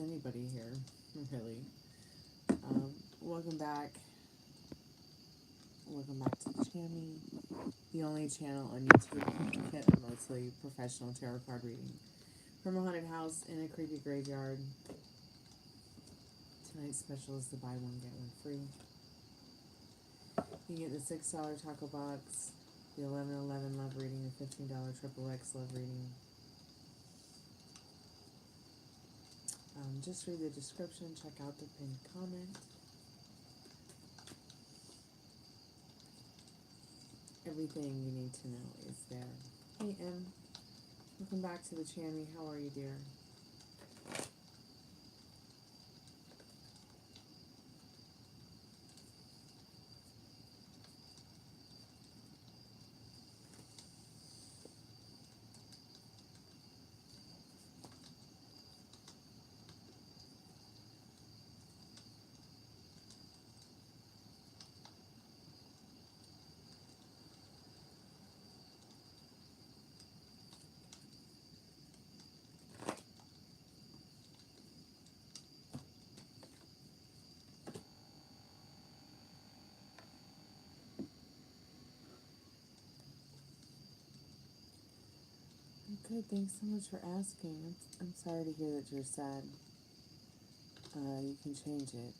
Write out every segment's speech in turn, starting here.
anybody here, really. Welcome back. Welcome back to the channel, the only channel on YouTube that are mostly professional tarot card reading from a haunted house in a creepy graveyard. Tonight's special is the buy one get one free. You get the $6 taco box, the 11/11 love reading, the $15 XXX love reading. Just read the description, check out the pinned comment. Everything you need to know is there. Hey Em, welcome back to the channel. How are you, dear? Good, thanks so much for asking. I'm sorry to hear that you're sad. You can change it.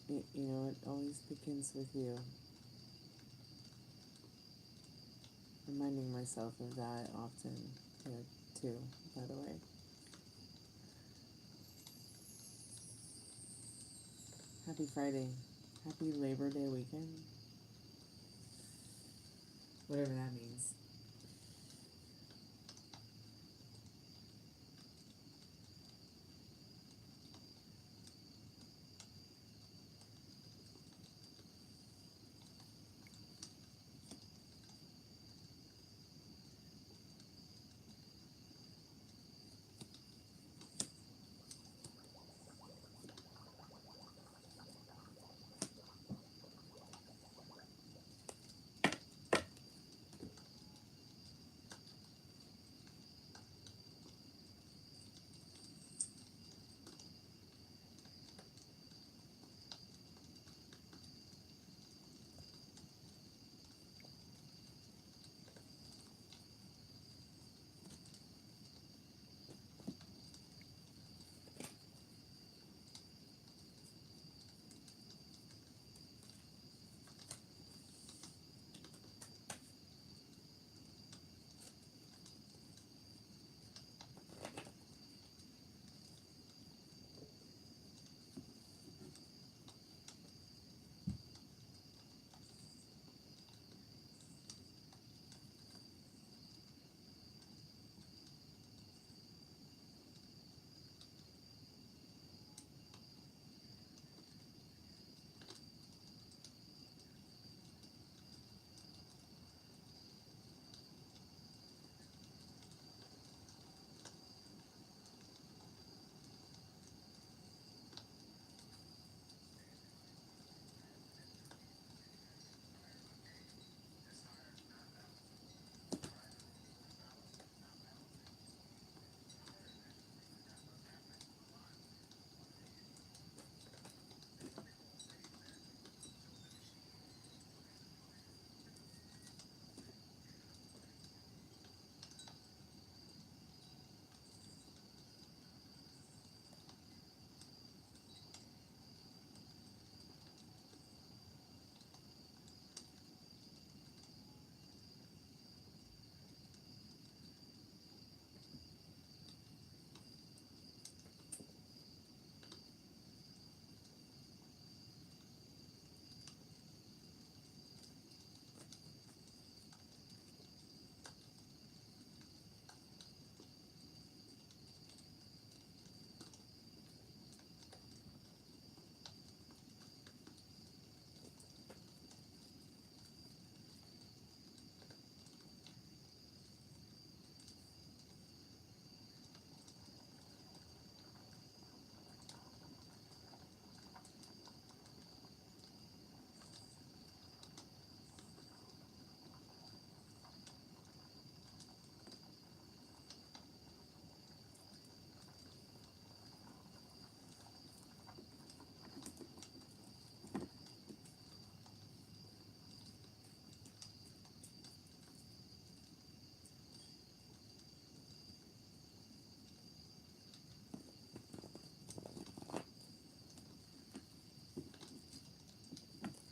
You know, it always begins with you. Reminding myself of that often, too, by the way. Happy Friday. Happy Labor Day weekend. Whatever that means.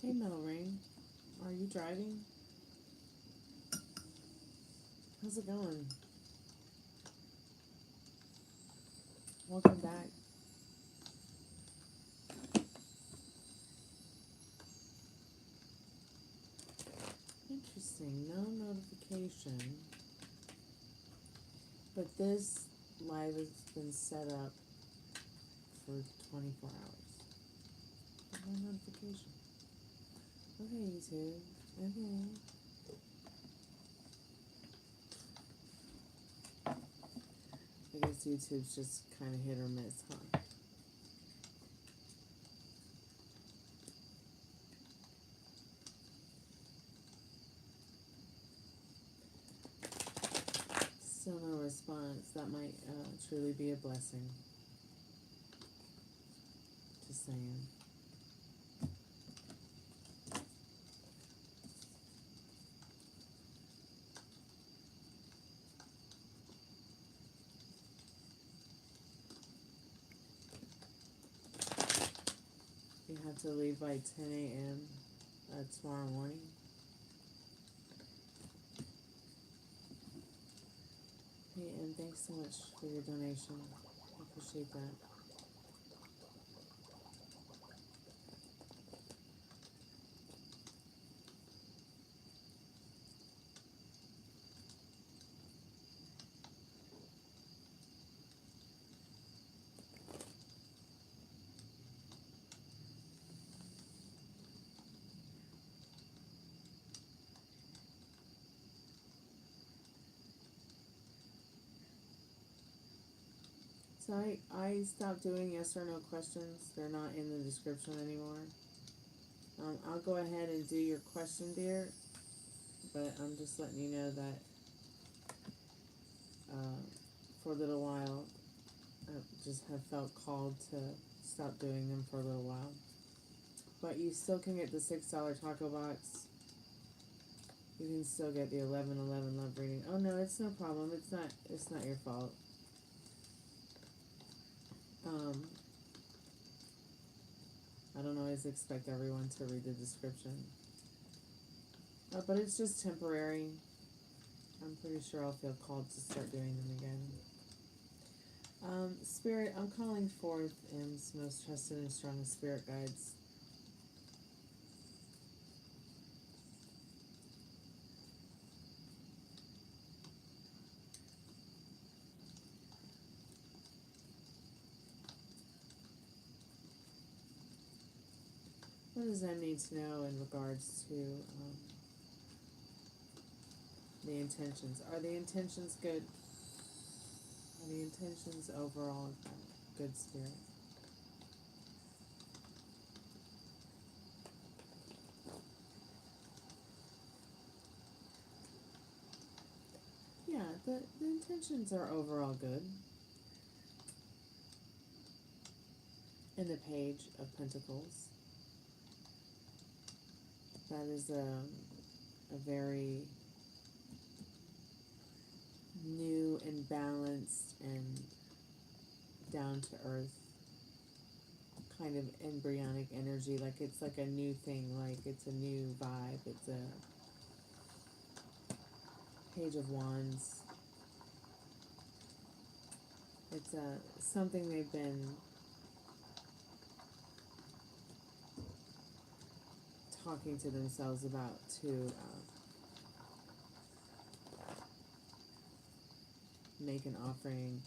Hey, Metal Ring. Are you driving? How's it going? Welcome back. Interesting. No notification. But this live has been set up for 24 hours. No notification. Okay, YouTube. Okay. I guess YouTube's just kind of hit or miss, huh? Still no response. That might truly be a blessing. Just saying. You have to leave by 10 a.m. Tomorrow morning. Hey, and thanks so much for your donation. I appreciate that. So I stopped doing yes or no questions. They're not in the description anymore. I'll go ahead and do your question, dear, but I'm just letting you know that for a little while I just have felt called to stop doing them for a little while. But you still can get the $6 taco box. You can still get the 11/11 love reading. Oh no, it's no problem. It's not your fault. I don't always expect everyone to read the description. But it's just temporary. I'm pretty sure I'll feel called to start doing them again. Spirit, I'm calling forth M's most trusted and strongest spirit guides. What does M need to know in regards to the intentions? Are the intentions good? Are the intentions overall good, Spirit? Yeah, the intentions are overall good. In the Page of Pentacles. That is a very new and balanced and down-to-earth kind of embryonic energy. Like it's like a new thing, like it's a new vibe. It's a Page of Wands. It's something they've been talking to themselves about to make an offering,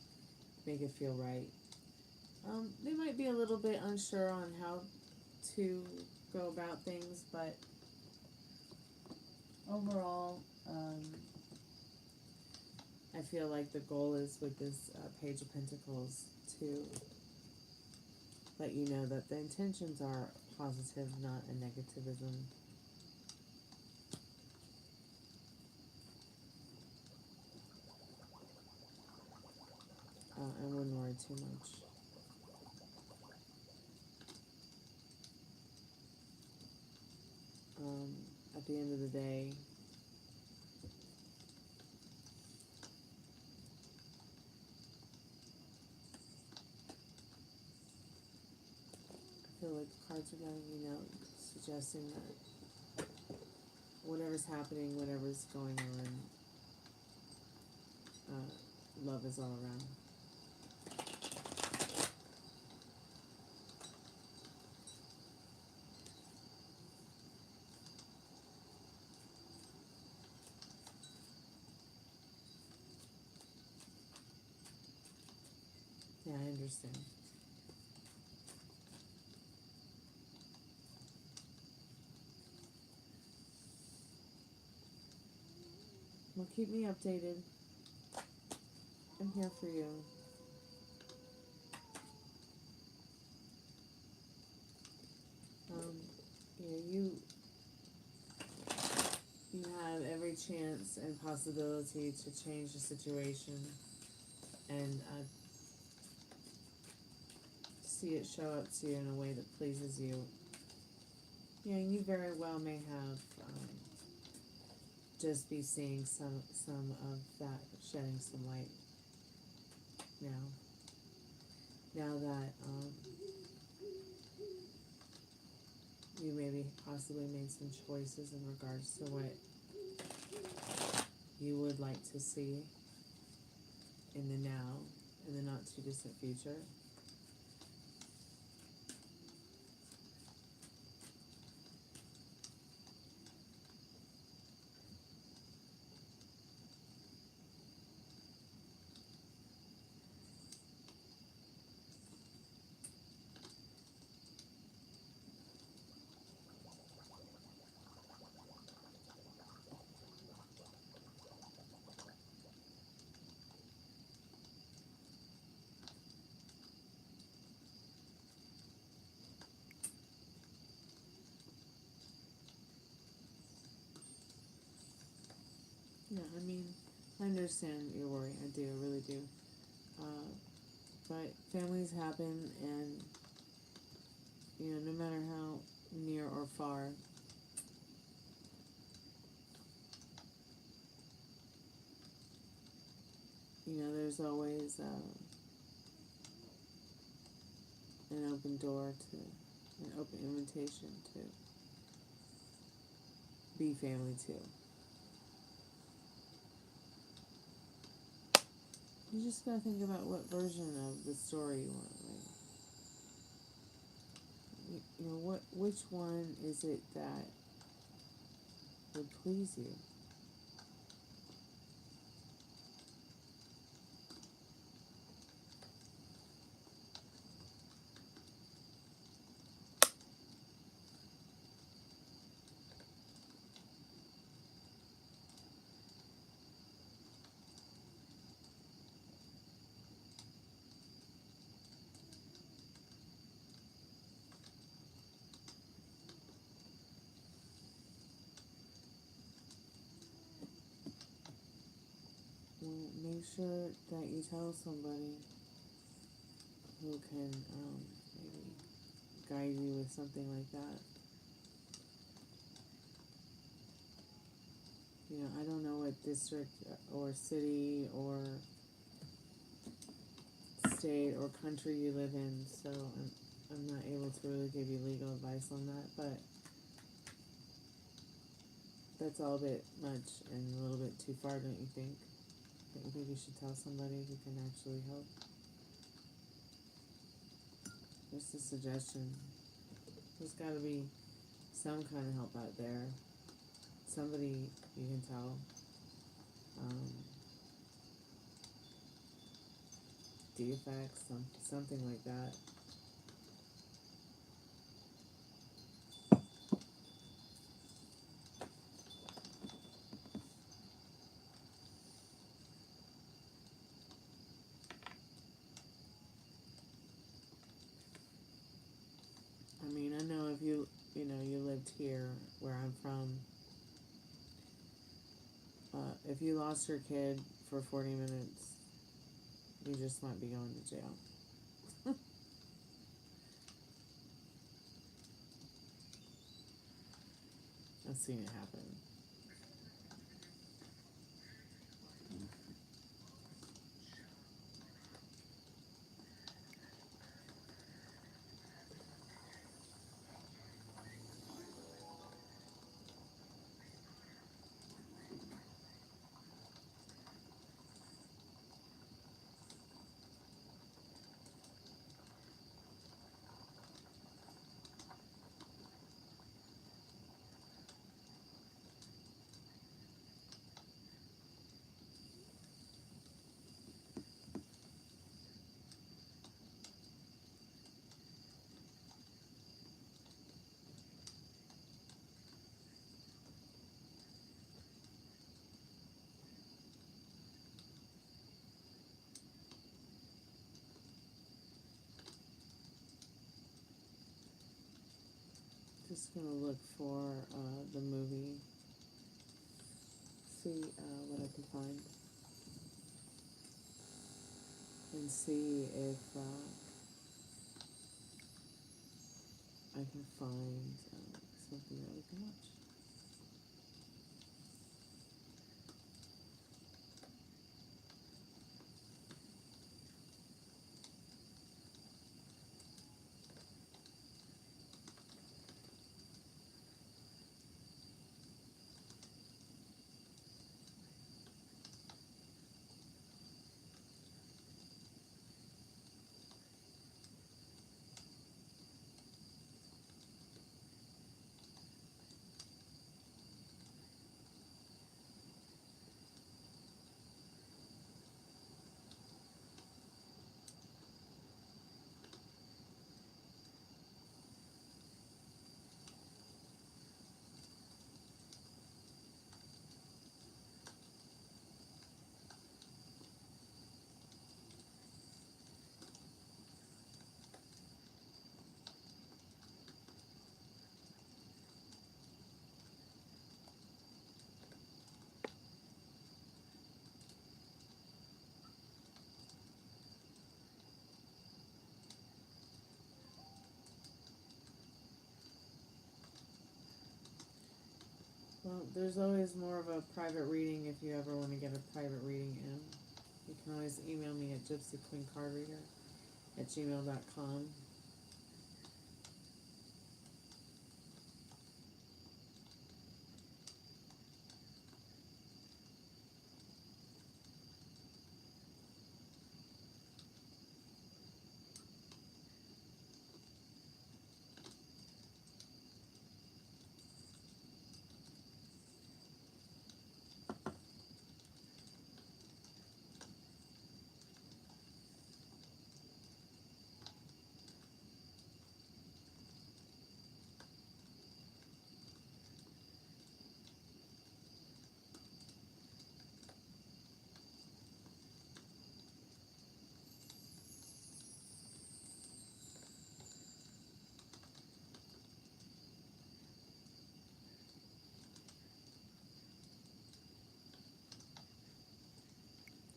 make it feel right. They might be a little bit unsure on how to go about things, but overall, I feel like the goal is with this Page of Pentacles to let you know that the intentions are positive, not a negativism. I wouldn't worry too much. At the end of the day, I feel like cards are letting you know, suggesting that whatever's happening, whatever's going on, love is all around. Yeah, I understand. Well, keep me updated. I'm here for you. Yeah, you have every chance and possibility to change the situation and see it show up to you in a way that pleases you. You know, you very well may have just be seeing some of that shedding some light now that you maybe possibly made some choices in regards to what you would like to see in the now, in the not too distant future. Yeah, I mean, I understand your worry. I do, I really do. But families happen, and, you know, no matter how near or far, you know, there's always an open door to, an open invitation to be family too. You just gotta think about what version of the story you want. Like, you know, which one is it that would please you? Well, make sure that you tell somebody who can maybe guide you with something like that. You know, I don't know what district or city or state or country you live in, so I'm not able to really give you legal advice on that, but that's all a bit much and a little bit too far, don't you think? Don't you think you should tell somebody who can actually help? Just a suggestion. There's got to be some kind of help out there. Somebody you can tell. Defects, something like that. I mean, I know if you lived here where I'm from, if you lost your kid for 40 minutes, you just might be going to jail. I've seen it happen. Just gonna look for the movie, see what I can find, and see if I can find something that we can watch. Well, there's always more of a private reading if you ever want to get a private reading in. You can always email me at gypsyqueencardreader@gmail.com.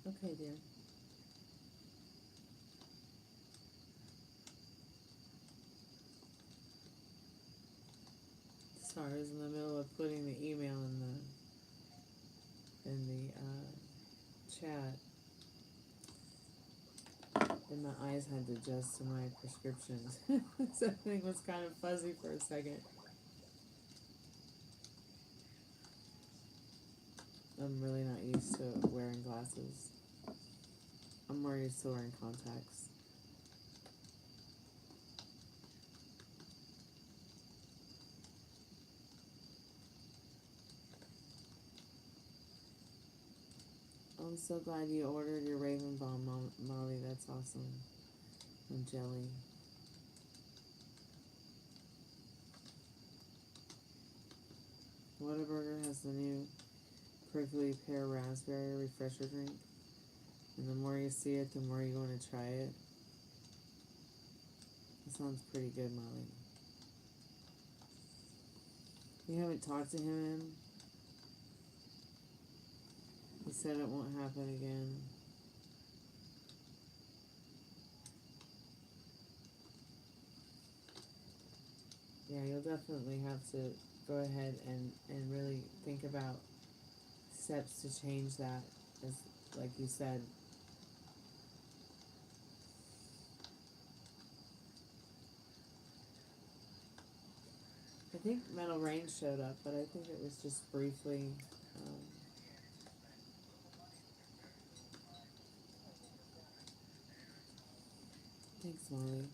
Okay, dear. Sorry, I was in the middle of putting the email in the chat, and my eyes had to adjust to my prescriptions. So everything was kind of fuzzy for a second. I'm really not used to wearing glasses. I'm more used to wearing contacts. I'm so glad you ordered your Raven Balm, Molly. That's awesome. And jelly. Whataburger has the new prickly pear raspberry refresher drink. And the more you see it, the more you want to try it. It sounds pretty good, Molly. You haven't talked to him? He said it won't happen again. Yeah, you'll definitely have to go ahead and really think about steps to change that, as like you said. I think Metal Rain showed up, but I think it was just briefly. Thanks, Molly.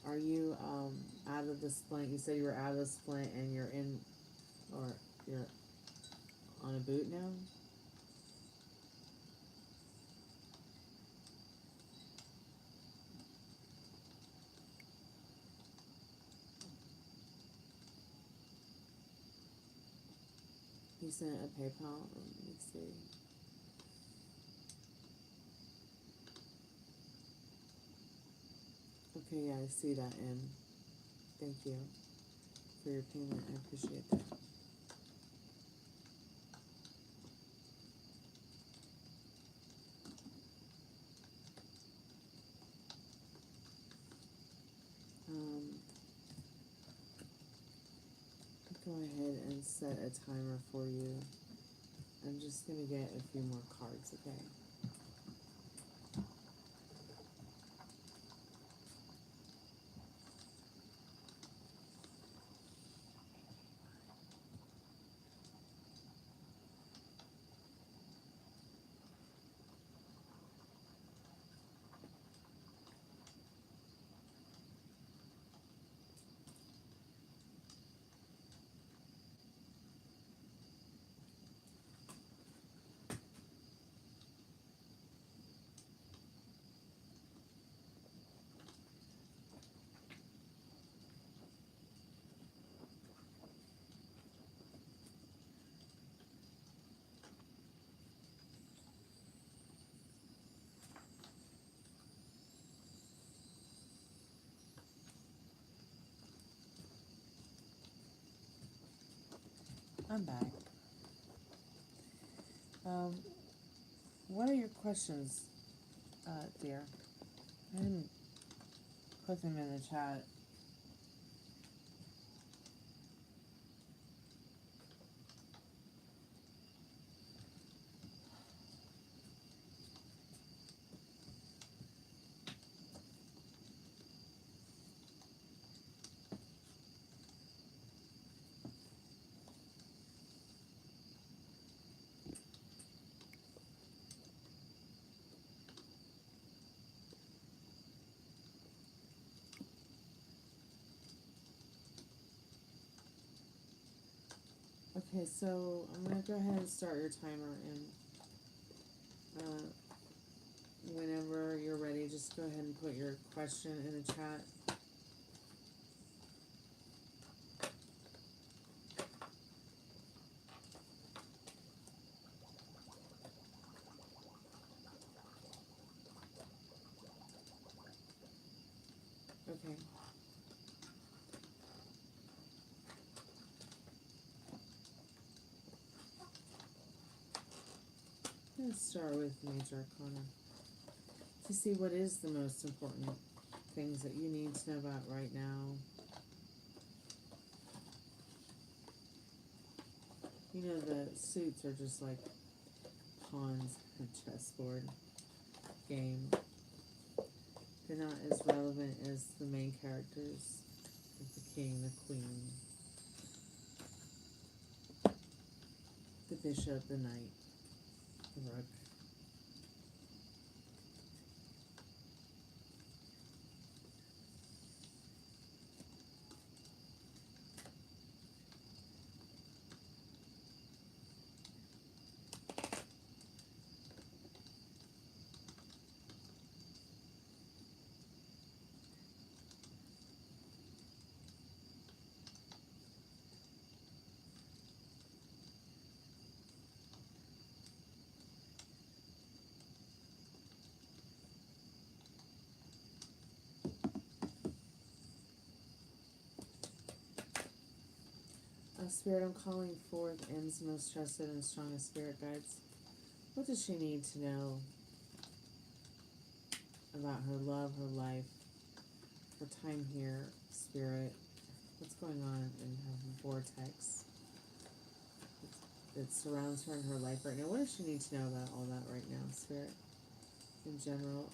Are you out of the splint? You said you were out of the splint and you're in, or you're on a boot now? You sent a PayPal? Let me see. Okay, yeah, I see that, M. Thank you for your payment. I appreciate that. Go ahead and set a timer for you. I'm just going to get a few more cards, okay? I'm back. What are your questions, dear? I didn't put them in the chat. Okay, so I'm going to go ahead and start your timer, and whenever you're ready, just go ahead and put your question in the chat. Okay. Let's start with Major Arcana to see what is the most important things that you need to know about right now. You know, the suits are just like pawns on a chessboard game. They're not as relevant as the main characters, like the king, the queen, the bishop, the knight, the rook. Spirit, I'm calling forth M's most trusted and strongest spirit guides. What does she need to know about her love, her life, her time here, Spirit? What's going on in her vortex that surrounds her in her life right now? What does she need to know about all that right now, Spirit? In general,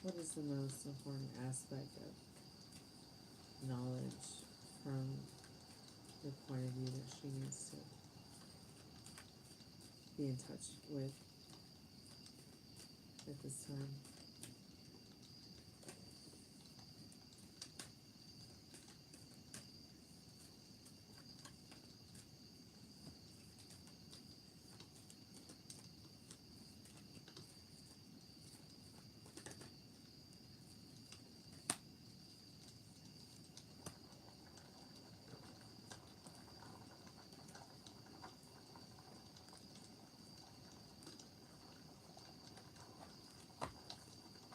what is the most important aspect of knowledge from the point of view that she needs to be in touch with at this time?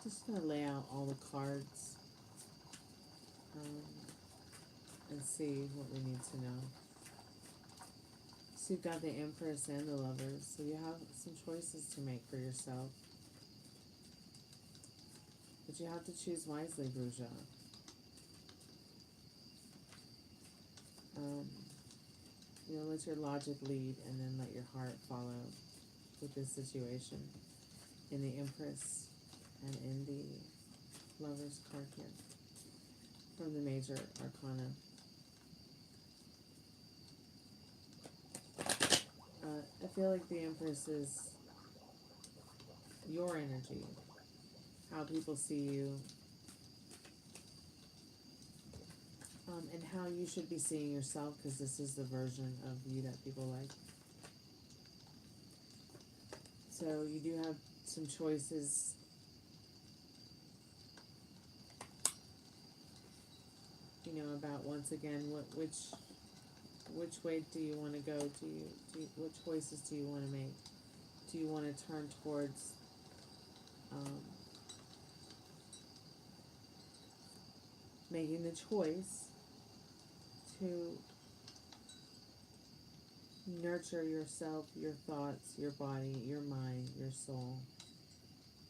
Just going to lay out all the cards. Let's see what we need to know. So you've got the Empress and the Lovers, so you have some choices to make for yourself. But you have to choose wisely, Bruja. You know, let your logic lead and then let your heart follow with this situation. In the Empress and in the Lovers card here from the Major Arcana. I feel like the Empress is your energy, how people see you, and how you should be seeing yourself, because this is the version of you that people like. So you do have some choices. You know, about, once again, which way do you want to go? What choices do you want to make? Do you want to turn towards making the choice to nurture yourself, your thoughts, your body, your mind, your soul?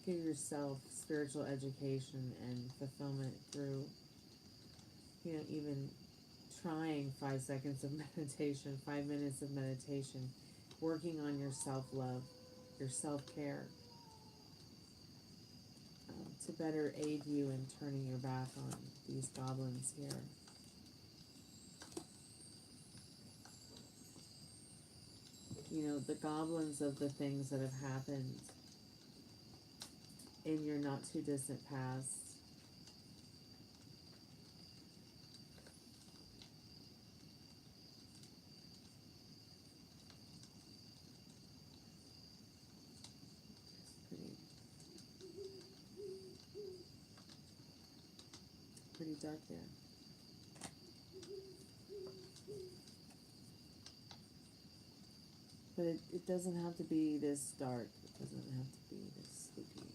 Give yourself spiritual education and fulfillment through, you know, even trying 5 seconds of meditation, 5 minutes of meditation, working on your self-love, your self-care, to better aid you in turning your back on these goblins here. You know, the goblins of the things that have happened in your not too distant past. Pretty dark there. But it doesn't have to be this dark. It doesn't have to be this spooky.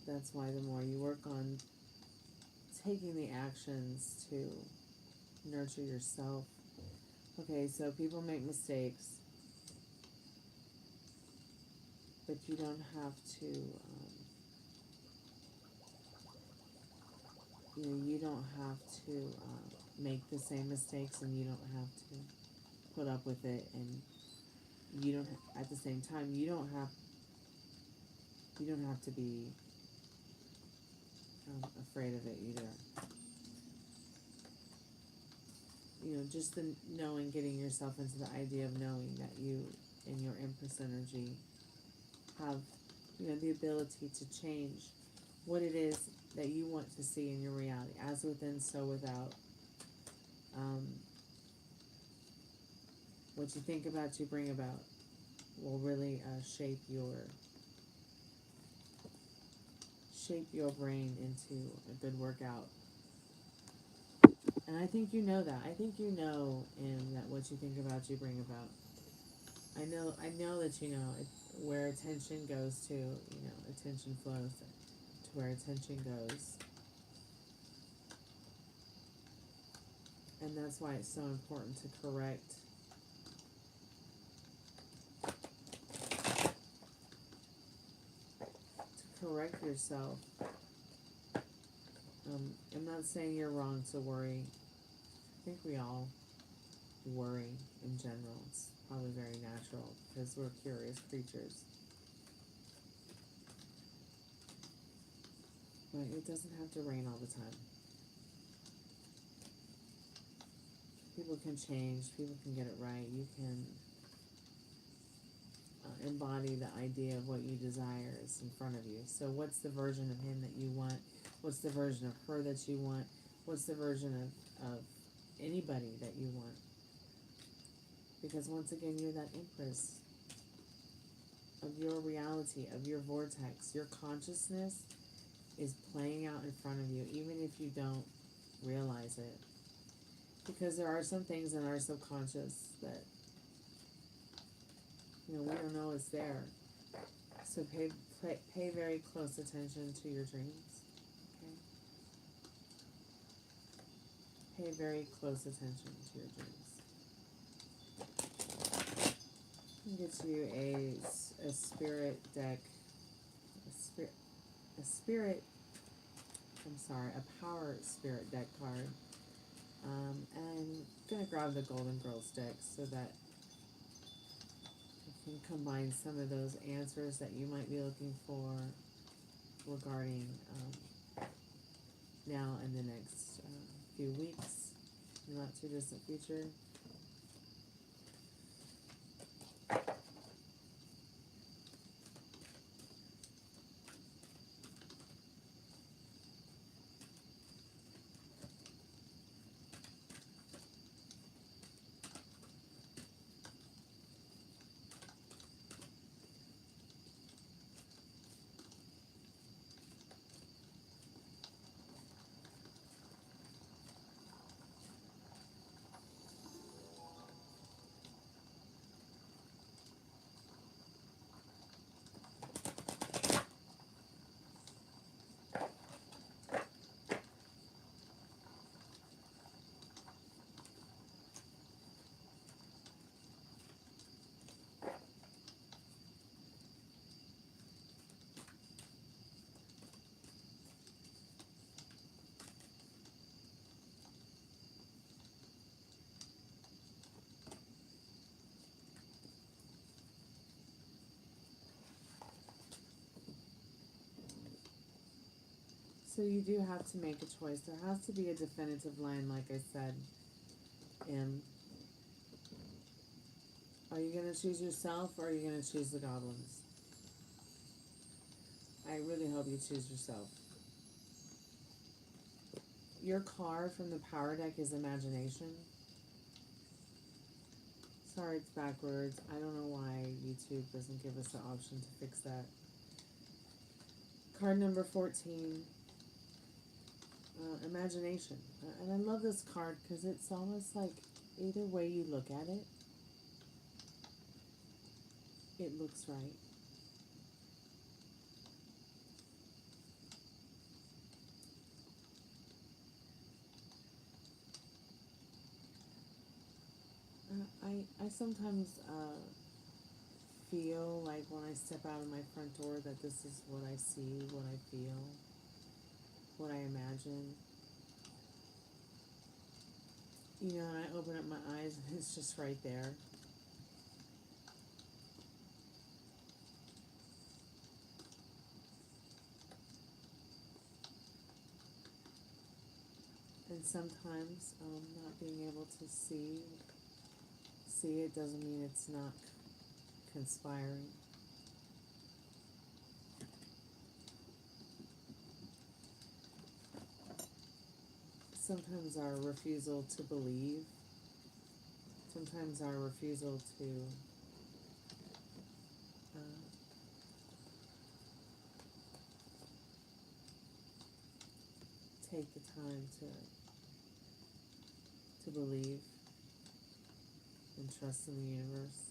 That's why the more you work on taking the actions to nurture yourself. Okay, so people make mistakes, but you don't have to, you don't have to make the same mistakes, and you don't have to put up with it, and you don't, at the same time, you don't have to be afraid of it either. You know, just the knowing, getting yourself into the idea of knowing that you, in your Empress energy, have, you know, the ability to change what it is that you want to see in your reality, as within, so without. What you think about, you bring about, will really shape your brain into a good workout. And I think you know that. I think you know, that what you think about, you bring about. I know that you know where attention goes to, you know, attention flows to where attention goes. And that's why it's so important to correct yourself. I'm not saying you're wrong to worry. I think we all worry in general. It's probably very natural because we're curious creatures. But it doesn't have to rain all the time. People can change. People can get it right. You can embody the idea of what you desire is in front of you. So what's the version of him that you want? What's the version of her that you want? What's the version of anybody that you want? Because once again, you're that Empress of your reality, of your vortex. Your consciousness is playing out in front of you, even if you don't realize it. Because there are some things in our subconscious that, you know, we don't know it's there. So pay very close attention to your dreams. Okay? Pay very close attention to your dreams. I'll get you a spirit deck, a power spirit deck card. And I'm going to grab the Golden Girls deck so that I can combine some of those answers that you might be looking for regarding now and the next few weeks, in the not too distant future. So you do have to make a choice. There has to be a definitive line, like I said. Are you going to choose yourself, or are you going to choose the goblins? I really hope you choose yourself. Your card from the power deck is imagination. Sorry, it's backwards. I don't know why YouTube doesn't give us the option to fix that. Card number 14. Imagination. And I love this card because it's almost like either way you look at it, it looks right. I sometimes feel like when I step out of my front door that this is what I see, what I feel, what I imagine. You know, and I open up my eyes and it's just right there. And sometimes not being able to see it doesn't mean it's not conspiring. Sometimes our refusal to believe, sometimes our refusal to take the time to believe and trust in the universe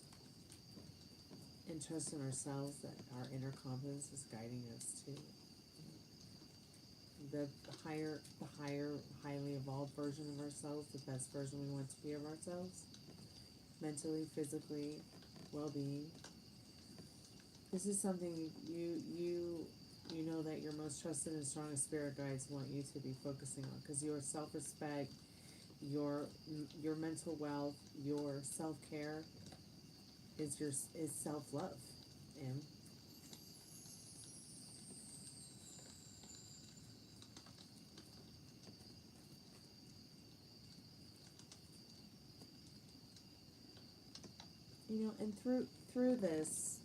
and trust in ourselves, that our inner compass is guiding us to the highly evolved version of ourselves, the best version we want to be of ourselves, mentally, physically, well-being. This is something you know that your most trusted and strongest spirit guides want you to be focusing on, because your self-respect, your mental wealth, your self-care is self-love. And you know, and through this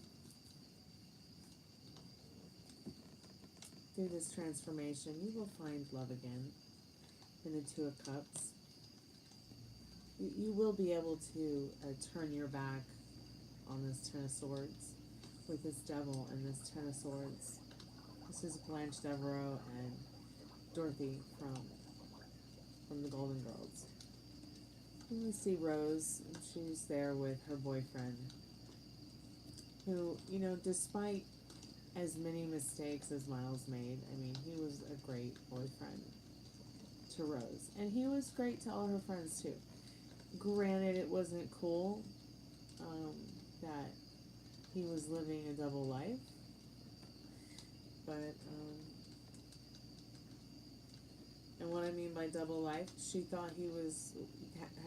transformation, you will find love again in the Two of Cups. You will be able to turn your back on this Ten of Swords with this Devil and this Ten of Swords. This is Blanche Devereaux and Dorothy from the Golden Girls. And we see Rose, and she's there with her boyfriend, who, you know, despite as many mistakes as Miles made, I mean, he was a great boyfriend to Rose, and he was great to all her friends too. Granted, it wasn't cool that he was living a double life, but and what I mean by double life, she thought he was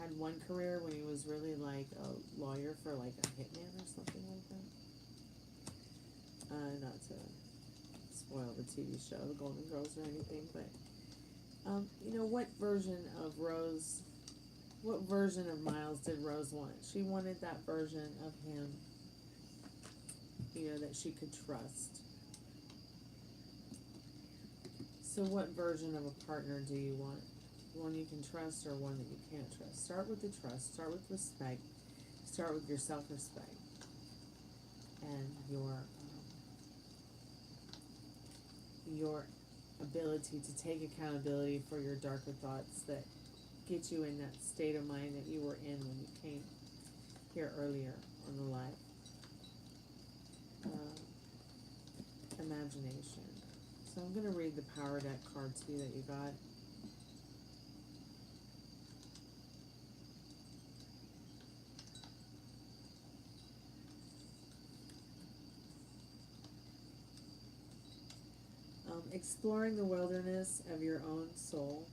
had one career when he was really like a lawyer for like a hitman or something like that. Not to spoil the TV show, The Golden Girls, or anything, but you know, what version of Miles did Rose want? She wanted that version of him, you know, that she could trust. So what version of a partner do you want? One you can trust or one that you can't trust? Start with the trust, start with respect, start with your self-respect and your ability to take accountability for your darker thoughts that get you in that state of mind that you were in when you came here earlier on the live. Imagination. So I'm going to read the Power Deck card to you that you got. Exploring the wilderness of your own soul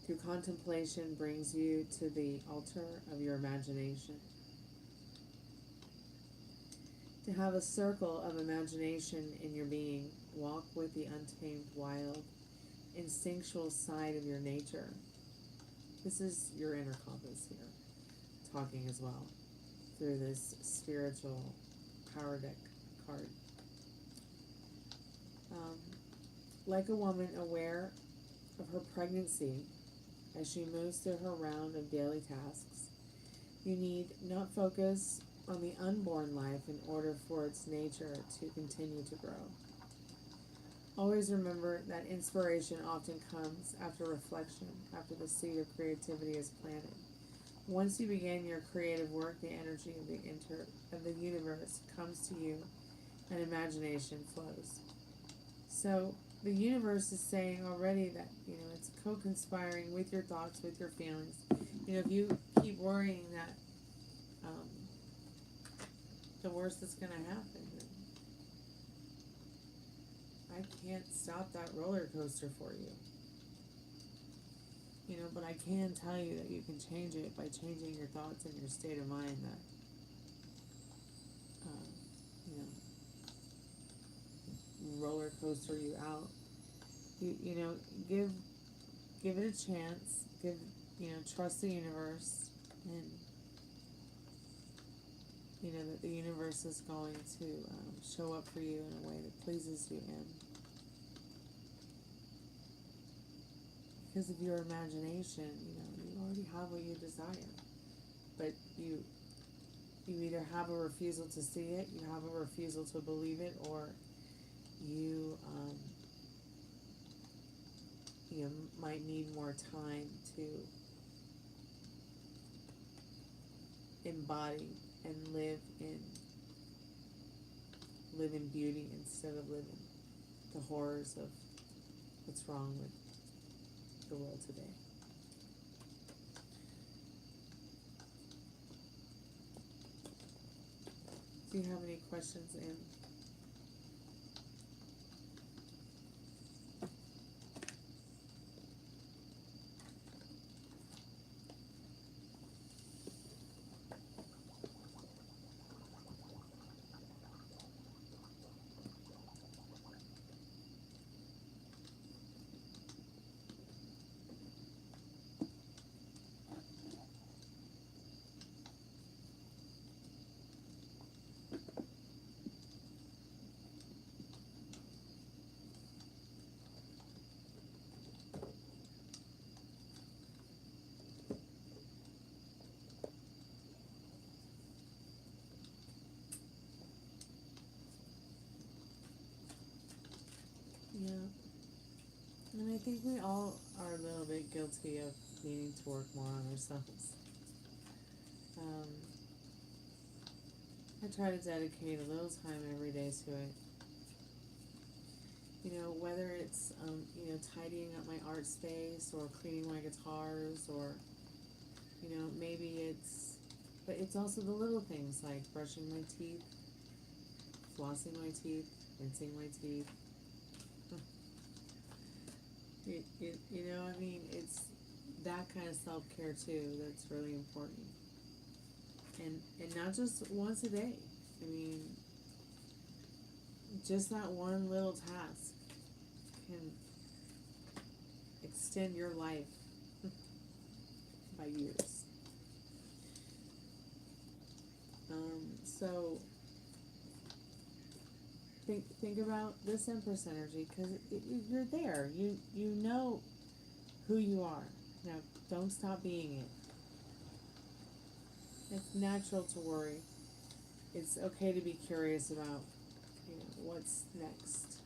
through contemplation brings you to the altar of your imagination. To have a circle of imagination in your being, walk with the untamed, wild, instinctual side of your nature. This is your inner compass here, talking as well through this spiritual Power Deck card. Like a woman aware of her pregnancy as she moves through her round of daily tasks, you need not focus on the unborn life in order for its nature to continue to grow. Always remember that inspiration often comes after reflection, after the seed of creativity is planted. Once you begin your creative work, the energy of the universe comes to you and imagination flows. So the universe is saying already that, you know, it's co-conspiring with your thoughts, with your feelings. You know, if you keep worrying that the worst that's going to happen, I can't stop that roller coaster for you. You know, but I can tell you that you can change it by changing your thoughts and your state of mind that, you know, roller coaster you out. You know, give it a chance. Trust the universe, and you know that the universe is going to show up for you in a way that pleases you, and because of your imagination, you know, you already have what you desire, but you either have a refusal to see it, you have a refusal to believe it, or you might need more time to embody and live in beauty instead of living the horrors of what's wrong with the world today. Do you have any questions, Anne? Yeah, and I think we all are a little bit guilty of needing to work more on ourselves. I try to dedicate a little time every day to it. You know, whether it's, tidying up my art space, or cleaning my guitars, or, you know, maybe it's, but it's also the little things like brushing my teeth, flossing my teeth, rinsing my teeth. You know, I mean, it's that kind of self-care too that's really important. And not just once a day. I mean, just that one little task can extend your life by years. So think about this Empress energy, because you're there. You know who you are. Now, don't stop being it. It's natural to worry. It's okay to be curious about, you know, what's next.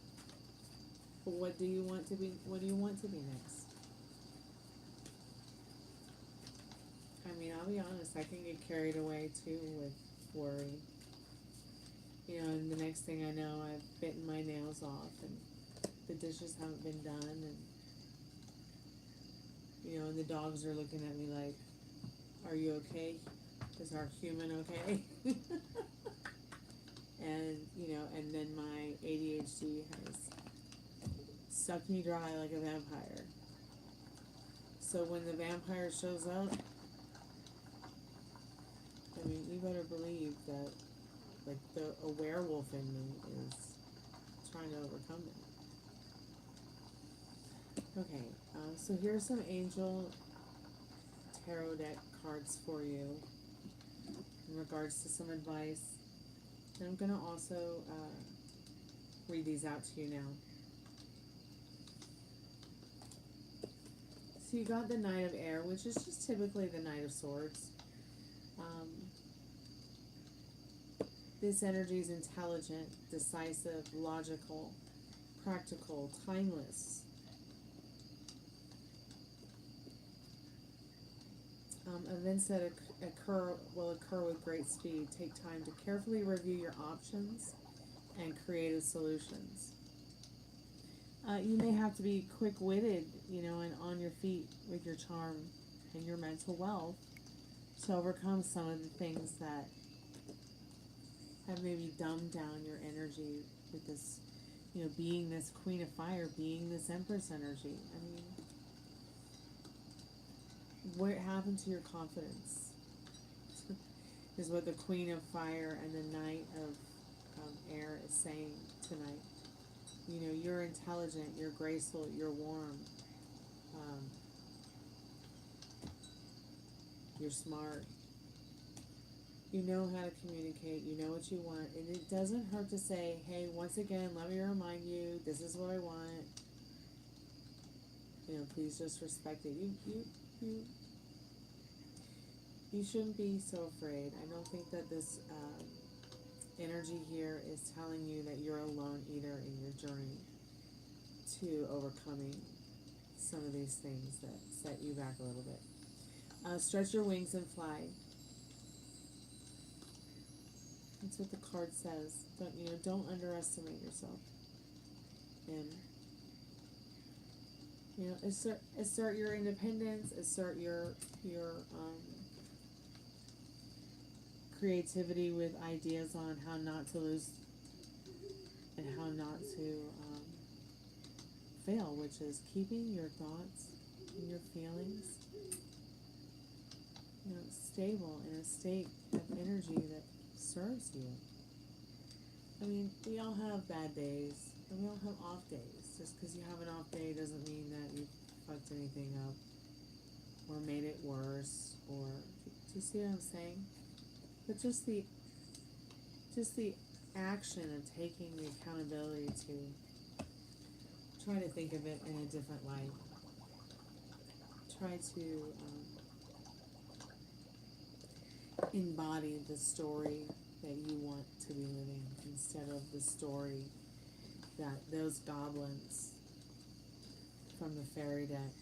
But what do you want to be? What do you want to be next? I mean, I'll be honest. I can get carried away too with worry. You know, and the next thing I know, I've bitten my nails off, and the dishes haven't been done, and you know, and the dogs are looking at me like, "Are you okay? Is our human okay?" And you know, and then my ADHD has sucked me dry like a vampire. So when the vampire shows up, I mean, you better believe that, like, a werewolf in me is trying to overcome it. Okay, so here's some angel tarot deck cards for you in regards to some advice. And I'm going to also read these out to you now. So you got the Knight of Air, which is just typically the Knight of Swords. This energy is intelligent, decisive, logical, practical, timeless. Events that will occur with great speed. Take time to carefully review your options and creative solutions. You may have to be quick-witted, you know, and on your feet with your charm and your mental wealth to overcome some of the things that have maybe dumbed down your energy with this, you know, being this Queen of Fire, being this Empress energy. I mean, what happened to your confidence is what the Queen of Fire and the Knight of Air is saying tonight. You know, you're intelligent, you're graceful, you're warm, you're smart. You know how to communicate, you know what you want, and it doesn't hurt to say, hey, once again, let me remind you, this is what I want. You know, please just respect it. You shouldn't be so afraid. I don't think that this energy here is telling you that you're alone either in your journey to overcoming some of these things that set you back a little bit. Stretch your wings and fly. That's what the card says. Don't underestimate yourself. And assert your independence, assert your creativity with ideas on how not to lose and how not to fail, which is keeping your thoughts and your feelings, stable in a state of energy that serves you. I mean, we all have bad days, and we all have off days. Just because you have an off day doesn't mean that you fucked anything up or made it worse, or, do you see what I'm saying? But just the action of taking the accountability to try to think of it in a different light. Try to embody the story that you want to be living instead of the story that those goblins from the fairy deck,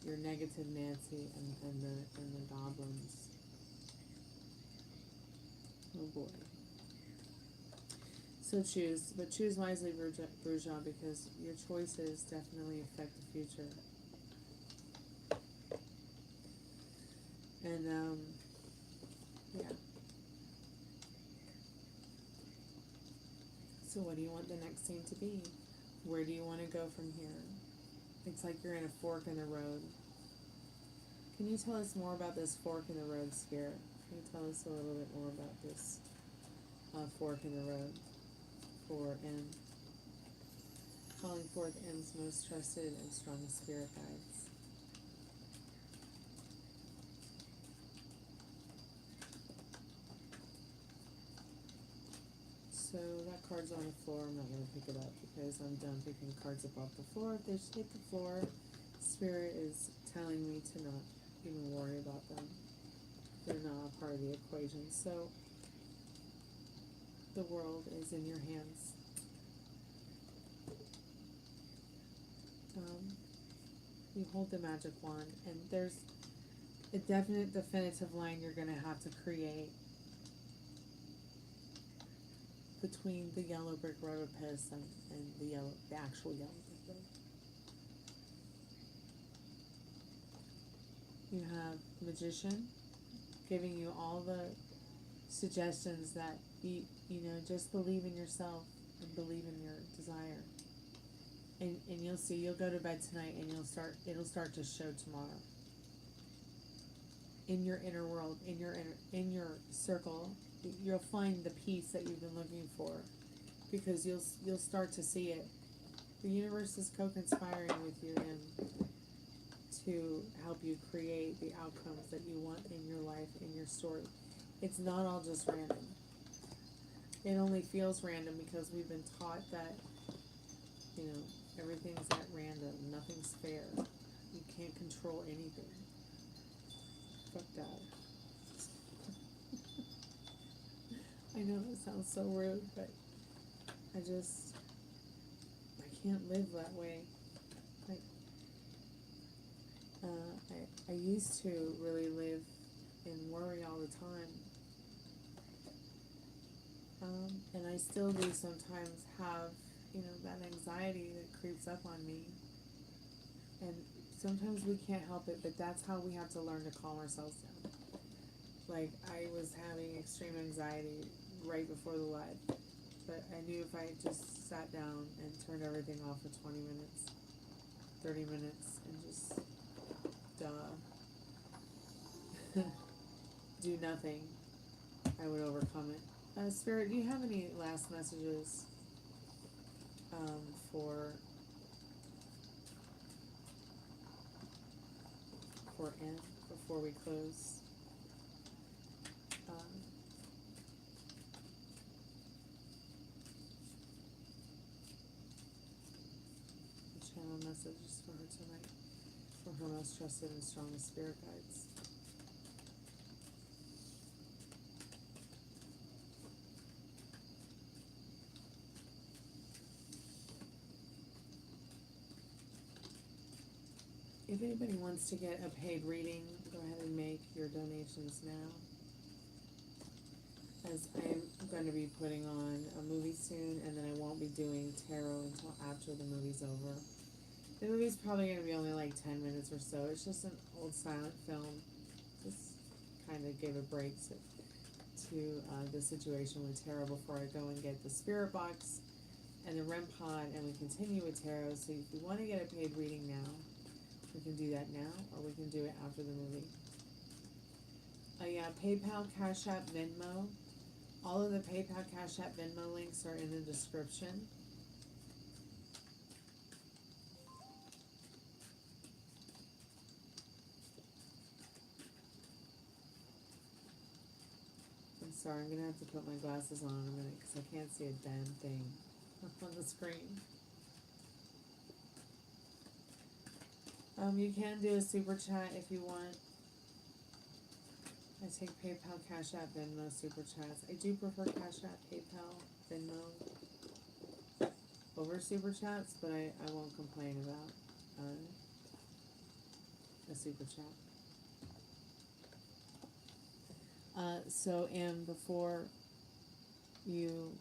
your negative Nancy and the goblins. Oh boy. So choose, but choose wisely, Bourgeois, because your choices definitely affect the future. And, yeah. So what do you want the next scene to be? Where do you want to go from here? It's like you're in a fork in the road. Can you tell us more about this fork in the road, Spirit? Can you tell us a little bit more about this fork in the road for M? Calling forth M's most trusted and strongest spirit guides. So that card's on the floor. I'm not going to pick it up because I'm done picking cards up off the floor. If they should hit the floor, Spirit is telling me to not even worry about them. They're not a part of the equation. So the world is in your hands. You hold the magic wand, and there's a definite, definitive line you're going to have to create between the yellow brick road of piss and the actual yellow brick road. You have Magician giving you all the suggestions that you know, just believe in yourself and believe in your desire. And you'll see, you'll go to bed tonight and it'll start to show tomorrow. In your inner world, in your circle, you'll find the peace that you've been looking for, because you'll start to see it. The universe is co-conspiring with you to help you create the outcomes that you want in your life, in your story. It's not all just random. It only feels random because we've been taught that, you know, everything's at random, nothing's fair. You can't control anything. Fuck that. I know that sounds so rude, but I can't live that way. I used to really live in worry all the time. And I still do sometimes have, you know, that anxiety that creeps up on me. And sometimes we can't help it, but that's how we have to learn to calm ourselves down. Like, I was having extreme anxiety right before the live, but I knew if I just sat down and turned everything off for 20 minutes, 30 minutes, and just do nothing, I would overcome it. Spirit, do you have any last messages for N before we close? Channel messages for her tonight, from her most trusted and strongest spirit guides. If anybody wants to get a paid reading, go ahead and make your donations now, as I am going to be putting on a movie soon, and then I won't be doing tarot until after the movie's over. The movie's probably going to be only like 10 minutes or so. It's just an old silent film. Just kind of gave a break to the situation with tarot before I go and get the Spiritbox and the REMpod, and we continue with tarot. So if you want to get a paid reading now, we can do that now, or we can do it after the movie. Yeah, PayPal, Cash App, Venmo. All of the PayPal, Cash App, Venmo links are in the description. I'm sorry, I'm going to have to put my glasses on in a minute because I can't see a damn thing on the screen. You can do a super chat if you want. I take PayPal, Cash App, Venmo, super chats. I do prefer Cash App, PayPal, Venmo over super chats, but I won't complain about a super chat. So, and before you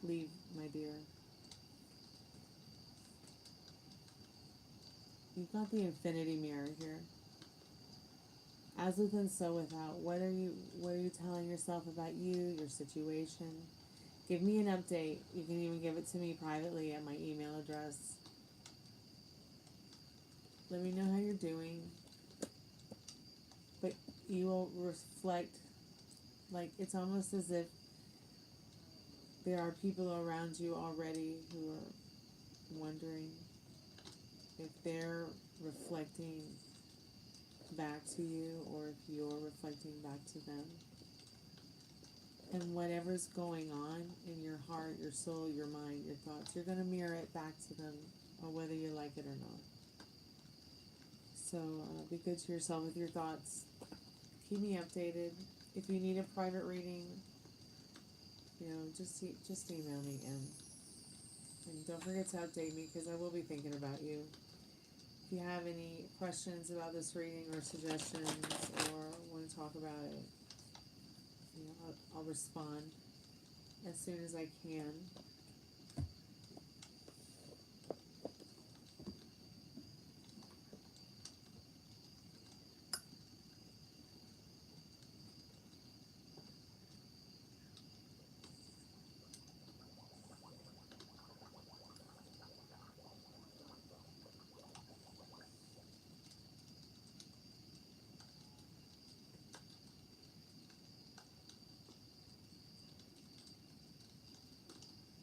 leave, my dear. You've got the infinity mirror here. As within, so without. What are you telling yourself about you, your situation? Give me an update. You can even give it to me privately at my email address. Let me know how you're doing. But you will reflect, like, it's almost as if there are people around you already who are wondering if they're reflecting back to you or if you're reflecting back to them. And whatever's going on in your heart, your soul, your mind, your thoughts, you're going to mirror it back to them, or whether you like it or not. So be good to yourself with your thoughts. Keep me updated. If you need a private reading, you know, just email me, and don't forget to update me, because I will be thinking about you. If you have any questions about this reading or suggestions, or want to talk about it, you know, I'll respond as soon as I can.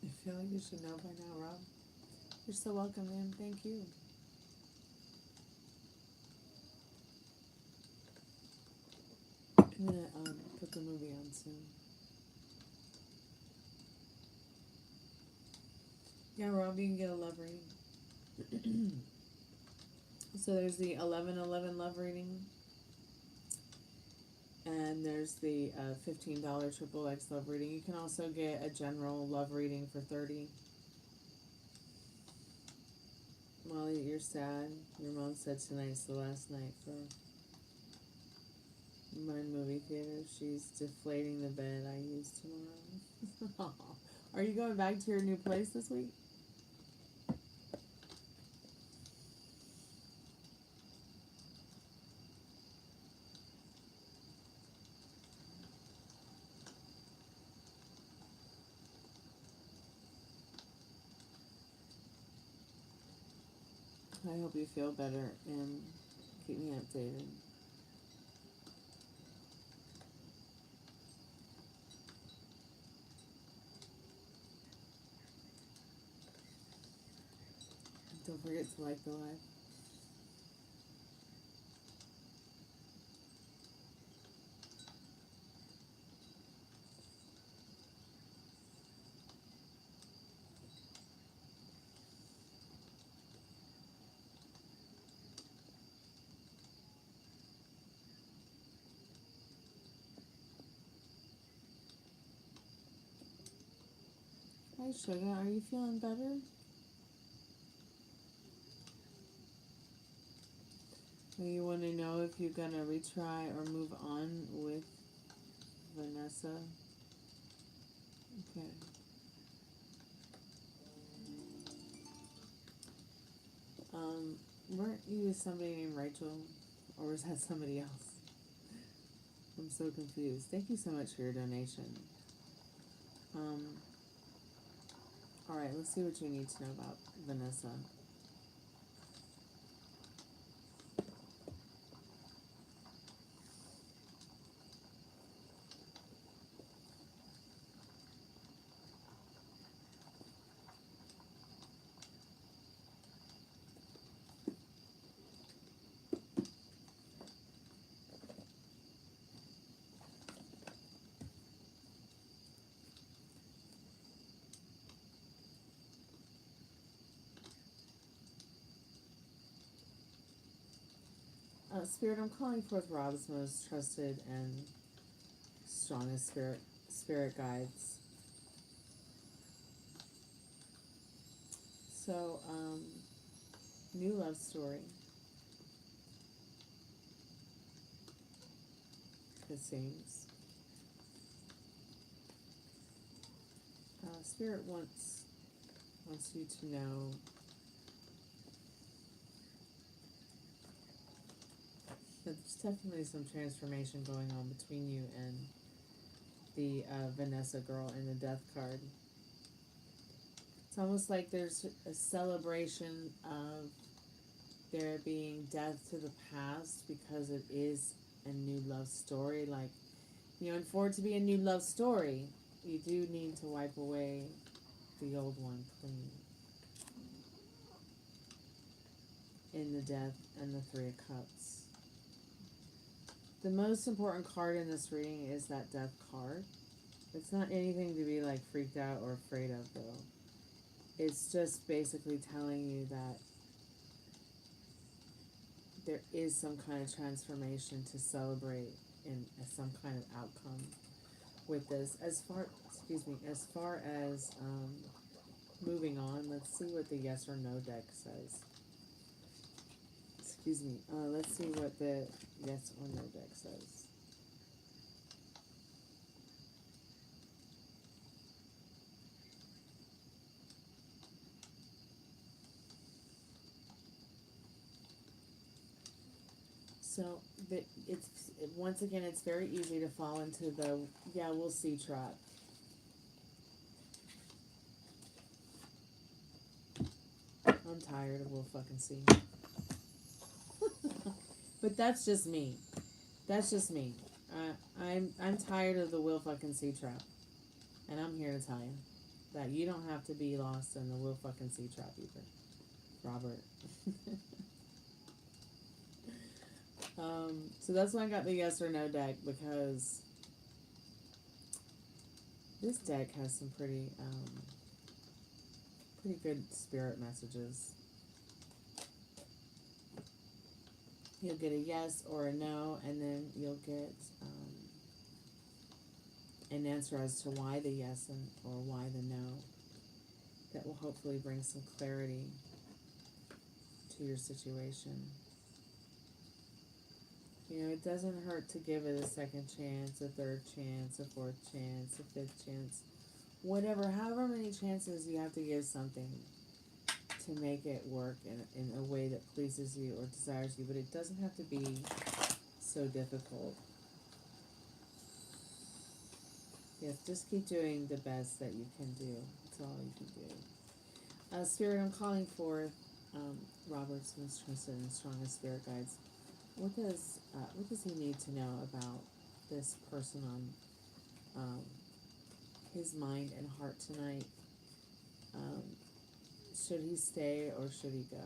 I feel like you should know by now, Rob. You're so welcome, man. Thank you. I'm gonna put the movie on soon. Yeah, Rob, you can get a love reading. So there's the 11/11 love reading, and there's the $15 XXX love reading. You can also get a general love reading for $30. Molly, you're sad. Your mom said tonight's the last night for my movie theater. She's deflating the bed I use tomorrow. Are you going back to your new place this week? I hope you feel better, and keep me updated. Don't forget to like the live. Hi, Sugar. Are you feeling better? You want to know if you're going to retry or move on with Vanessa? Okay. Weren't you with somebody named Rachel? Or was that somebody else? I'm so confused. Thank you so much for your donation. Alright, let's see what you need to know about Vanessa. Spirit, I'm calling forth Rob's most trusted and strongest spirit guides. So, new love story. It seems. Spirit wants you to know that there's definitely some transformation going on between you and the Vanessa girl in the death card. It's almost like there's a celebration of there being death to the past because it is a new love story. Like, you know, and for it to be a new love story, you do need to wipe away the old one clean. In the Death and the Three of Cups. The most important card in this reading is that Death card. It's not anything to be like freaked out or afraid of, though. It's just basically telling you that there is some kind of transformation to celebrate in some kind of outcome with this. As far as moving on, let's see what the yes or no deck says. Let's see what the yes or no deck says. So once again, it's very easy to fall into the yeah, we'll see trap. I'm tired of we'll fucking see. But that's just me. That's just me. I'm tired of the will fucking see trap. And I'm here to tell you that you don't have to be lost in the will fucking see trap either, Robert. So that's why I got the yes or no deck, because this deck has some pretty good spirit messages. You'll get a yes or a no, and then you'll get an answer as to why the yes or why the no. That will hopefully bring some clarity to your situation. You know, it doesn't hurt to give it a second chance, a third chance, a fourth chance, a fifth chance. Whatever, however many chances you have to give something to make it work in a way that pleases you or desires you. But it doesn't have to be so difficult. Yes, just keep doing the best that you can do. That's all you can do. Spirit, I'm calling for Robert's most trusted and strongest spirit guides. What does he need to know about this person on his mind and heart tonight? Should he stay or should he go?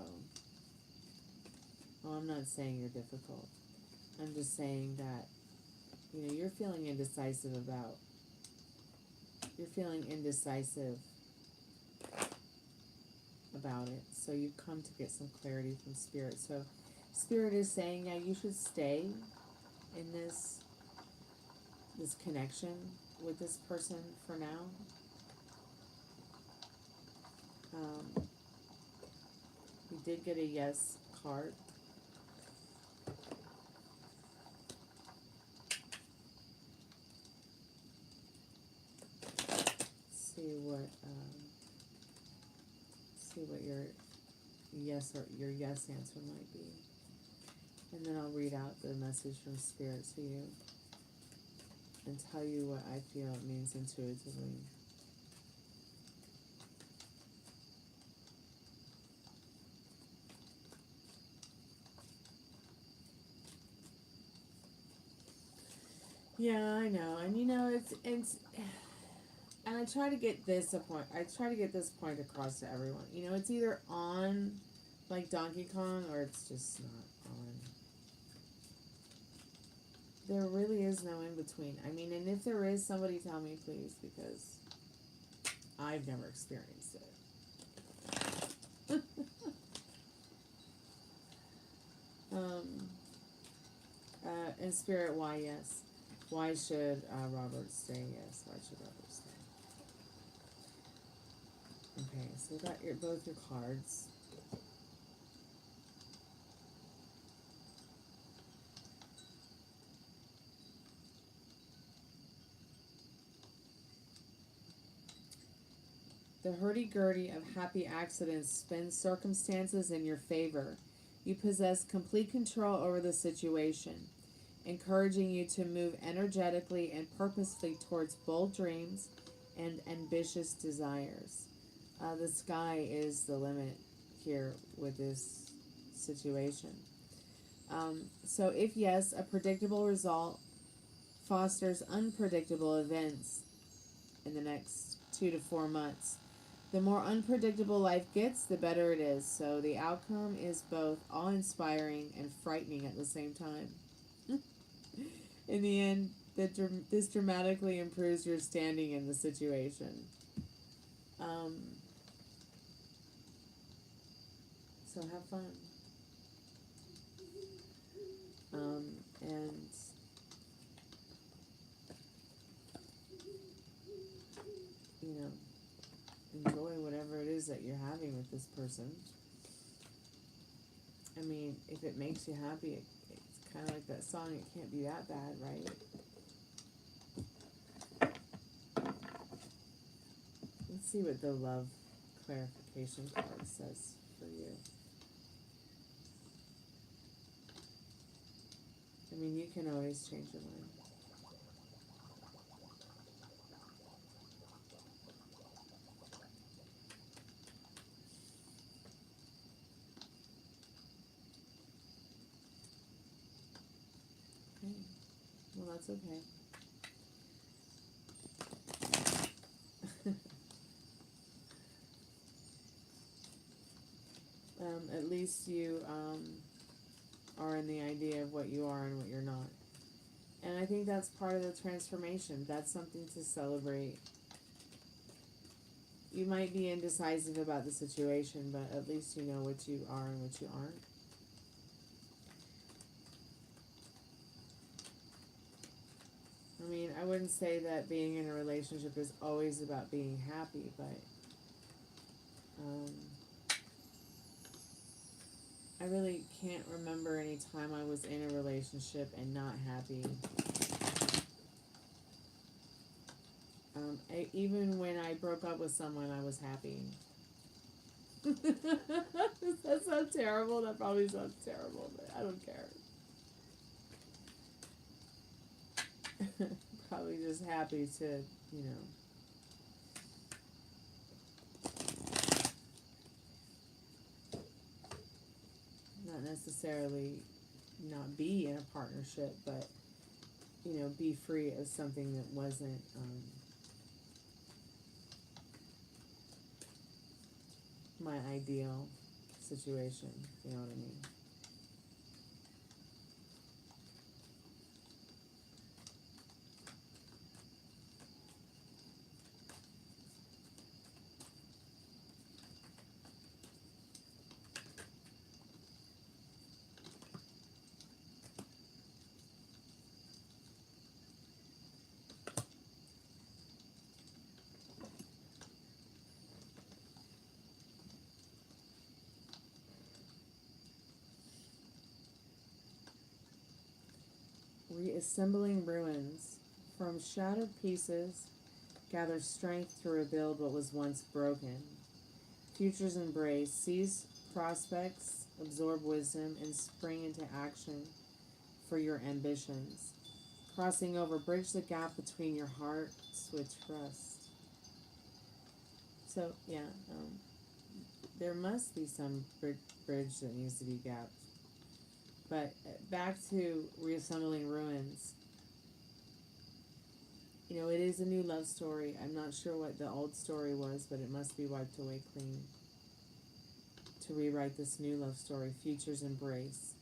Well, I'm not saying you're difficult. I'm just saying that, you know, you're feeling indecisive about it. So you've come to get some clarity from Spirit. So Spirit is saying, yeah, you should stay in this connection with this person for now. We did get a yes card. See what your yes answer might be. And then I'll read out the message from Spirit to you and tell you what I feel it means intuitively. Yeah, I know. And you know, it's and I try to get this point across to everyone. You know, it's either on like Donkey Kong or it's just not on. There really is no in between. I mean, and if there is, somebody tell me, please, because I've never experienced it. In Spirit, why yes? Why should Robert stay? Yes, why should Robert stay? Okay, so we got both your cards. The hurdy-gurdy of happy accidents spins circumstances in your favor. You possess complete control over the situation, encouraging you to move energetically and purposefully towards bold dreams and ambitious desires. The sky is the limit here with this situation. So if yes, a predictable result fosters unpredictable events in the next 2 to 4 months. The more unpredictable life gets, the better it is. So the outcome is both awe-inspiring and frightening at the same time. In the end, this dramatically improves your standing in the situation. So have fun. And you know, enjoy whatever it is that you're having with this person. I mean, if it makes you happy, it's kind of like that song, It Can't Be That Bad, right? Let's see what the love clarification card says for you. I mean, you can always change your mind. Okay. Well, that's okay. At least you are in the idea of what you are and what you're not. And I think that's part of the transformation. That's something to celebrate. You might be indecisive about the situation, but at least you know what you are and what you aren't. I mean, I wouldn't say that being in a relationship is always about being happy, but I really can't remember any time I was in a relationship and not happy. Even when I broke up with someone, I was happy. Does that sound terrible? That probably sounds terrible, but I don't care. Probably just happy to, you know. Not necessarily not be in a partnership, but, you know, be free of something that wasn't, my ideal situation, you know what I mean? Reassembling ruins. From shattered pieces, gather strength to rebuild what was once broken. Futures embrace, seize prospects, absorb wisdom, and spring into action for your ambitions. Crossing over, bridge the gap between your hearts with trust. So, yeah, there must be some bridge that needs to be gapped. But back to reassembling ruins. You know, it is a new love story. I'm not sure what the old story was, but it must be wiped away clean to rewrite this new love story. Futures embrace.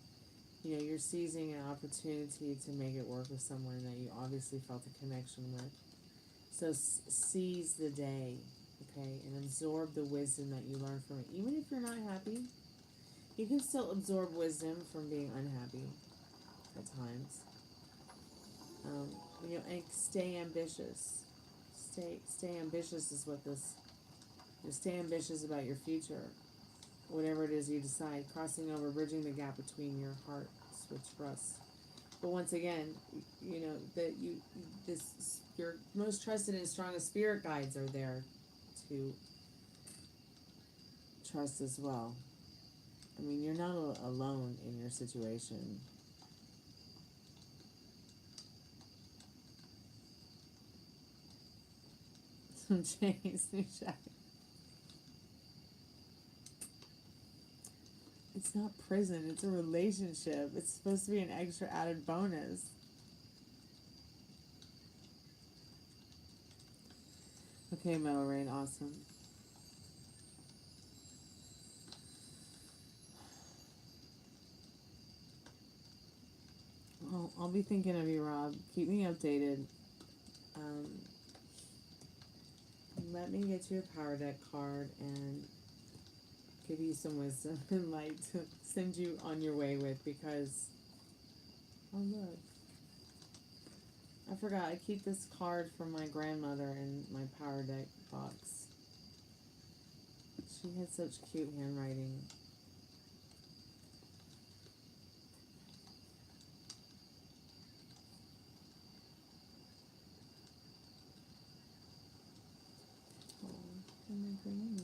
You know, you're seizing an opportunity to make it work with someone that you obviously felt a connection with. So seize the day, okay, and absorb the wisdom that you learn from it. Even if you're not happy, you can still absorb wisdom from being unhappy at times. You know, and stay ambitious. Stay ambitious is what this. You know, stay ambitious about your future, whatever it is you decide. Crossing over, bridging the gap between your hearts with trust. But once again, you know that your most trusted and strongest spirit guides are there to trust as well. I mean, you're not alone in your situation. Some James new shack. It's not prison, it's a relationship. It's supposed to be an extra added bonus. Okay, Metal Rain, awesome. Well, I'll be thinking of you, Rob. Keep me updated. Let me get you a power deck card and give you some wisdom and light to send you on your way with, because, oh look, I forgot, I keep this card from my grandmother in my power deck box. She had such cute handwriting. My granny.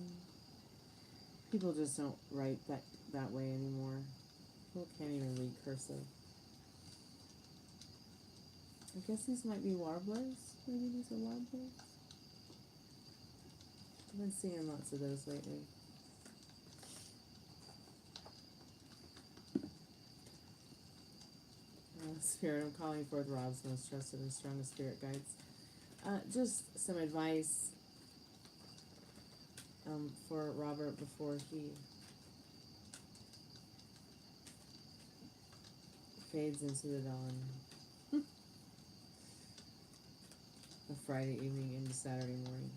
People just don't write that way anymore. People can't even read cursive. I guess these might be warblers. Maybe these are warblers. I've been seeing lots of those lately. Spirit, I'm calling forth Rob's most trusted and strongest spirit guides. Just some advice for Robert before he fades into the dawn. A Friday evening into Saturday morning.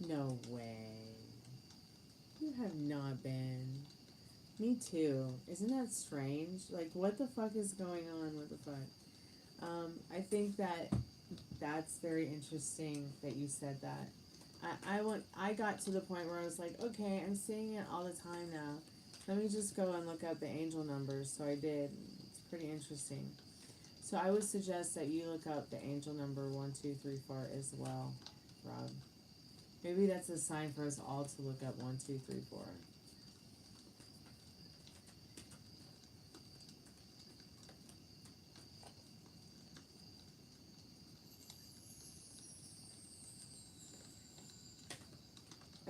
No way. You have not been. Me too. Isn't that strange? Like, what the fuck is going on? What the fuck? I think that's very interesting that you said that. I got to the point where I was like, okay, I'm seeing it all the time now. Let me just go and look up the angel numbers. So I did. It's pretty interesting. So I would suggest that you look up the angel number 1234 as well, Rob. Maybe that's a sign for us all to look up 1234.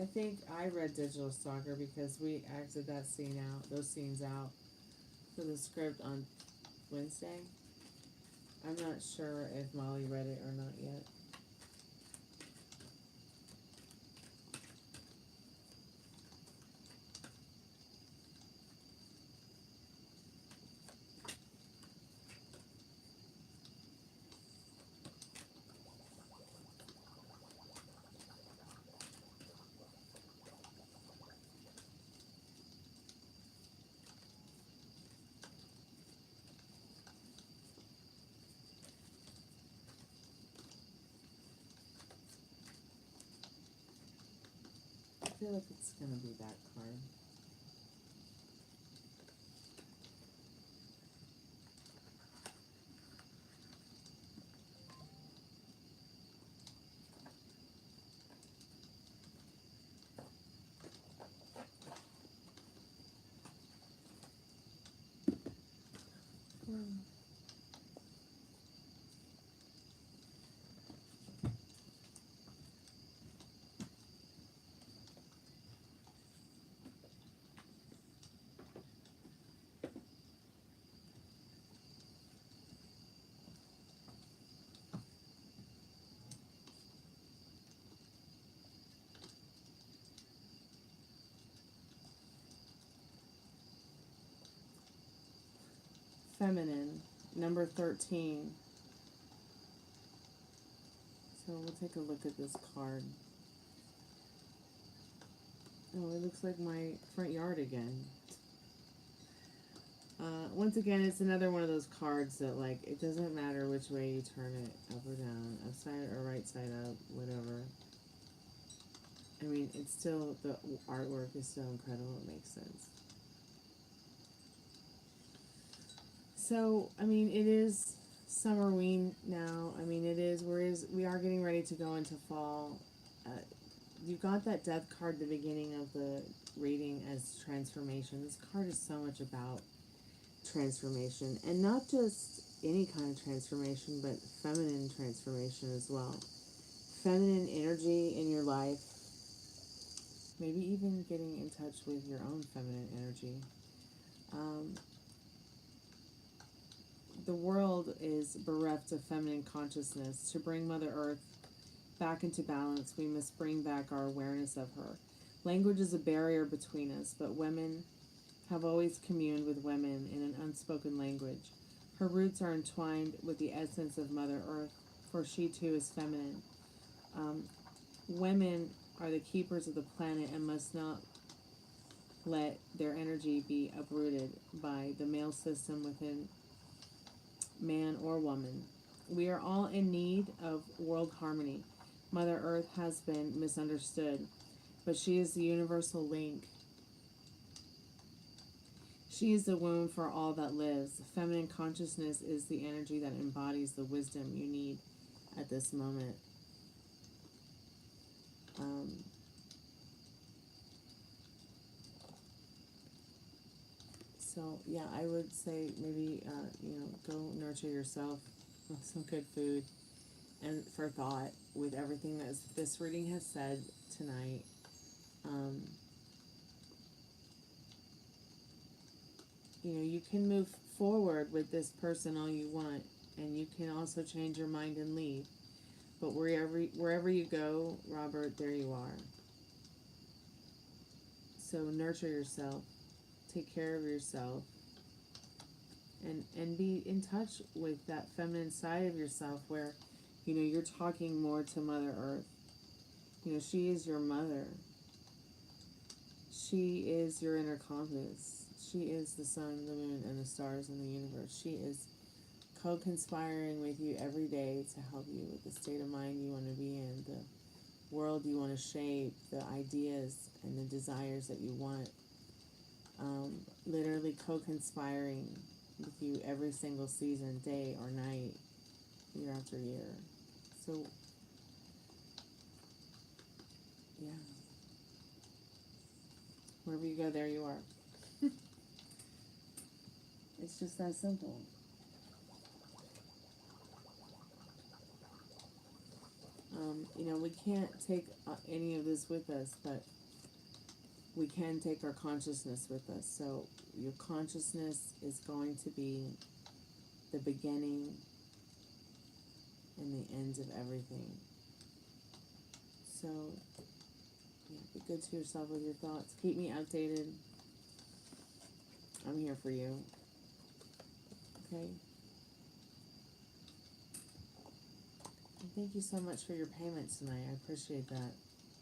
I think I read Digital Stalker because we acted those scenes out for the script on Wednesday. I'm not sure if Molly read it or not yet. I feel like it's gonna be that card. Feminine, number 13. So we'll take a look at this card. Oh, it looks like my front yard again. Once again, it's another one of those cards that, like, it doesn't matter which way you turn it, up or down, upside or right side up, whatever. I mean, it's still, the artwork is still incredible. It makes sense. So, I mean, it is summerween now. I mean, we are getting ready to go into fall. You got that death card at the beginning of the reading as transformation. This card is so much about transformation, and not just any kind of transformation, but feminine transformation as well. Feminine energy in your life, maybe even getting in touch with your own feminine energy. The world is bereft of feminine consciousness. To bring Mother Earth back into balance, we must bring back our awareness of her. Language is a barrier between us, but women have always communed with women in an unspoken language. Her roots are entwined with the essence of Mother Earth, for she too is feminine. Women are the keepers of the planet and must not let their energy be uprooted by the male system within man or woman. We are all in need of world harmony. Mother Earth has been misunderstood, but she is the universal link. She is the womb for all that lives. Feminine consciousness is the energy that embodies the wisdom you need at this moment. So yeah, I would say maybe go nurture yourself with some good food and for thought with everything that this reading has said tonight. You can move forward with this person all you want, and you can also change your mind and leave. But wherever you go, Robert, there you are. So nurture yourself, take care of yourself, and be in touch with that feminine side of yourself where, you're talking more to Mother Earth. She is your mother. She is your inner compass. She is the sun, the moon, and the stars in the universe. She is co-conspiring with you every day to help you with the state of mind you want to be in, the world you want to shape, the ideas and the desires that you want. Literally co-conspiring with you every single season, day or night, year after year. So, yeah. Wherever you go, there you are. It's just that simple. We can't take any of this with us, but we can take our consciousness with us. So your consciousness is going to be the beginning and the end of everything. So, yeah, be good to yourself with your thoughts. Keep me updated. I'm here for you. Okay? And thank you so much for your payment tonight. I appreciate that.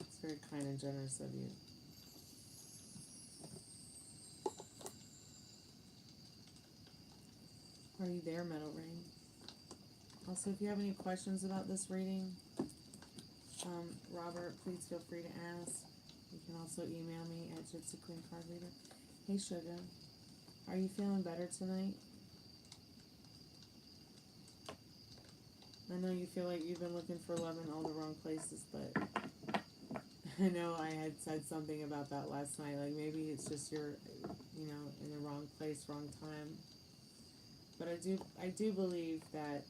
It's very kind and generous of you. Are you there, Metal Rain? Also, if you have any questions about this reading, Robert, please feel free to ask. You can also email me at gypsyqueencardreader. Hey, Sugar. Are you feeling better tonight? I know you feel like you've been looking for love in all the wrong places, but I know I had said something about that last night. Like, maybe it's just you're, in the wrong place, wrong time. But I do believe that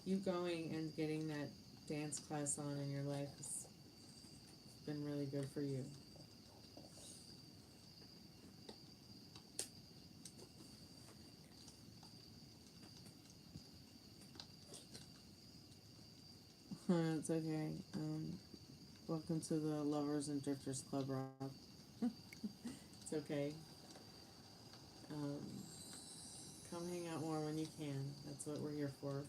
you going and getting that dance class on in your life has been really good for you. It's okay. Welcome to the Lovers and Drifters Club, Rob. It's okay. Come hang out more when you can. That's what we're here for.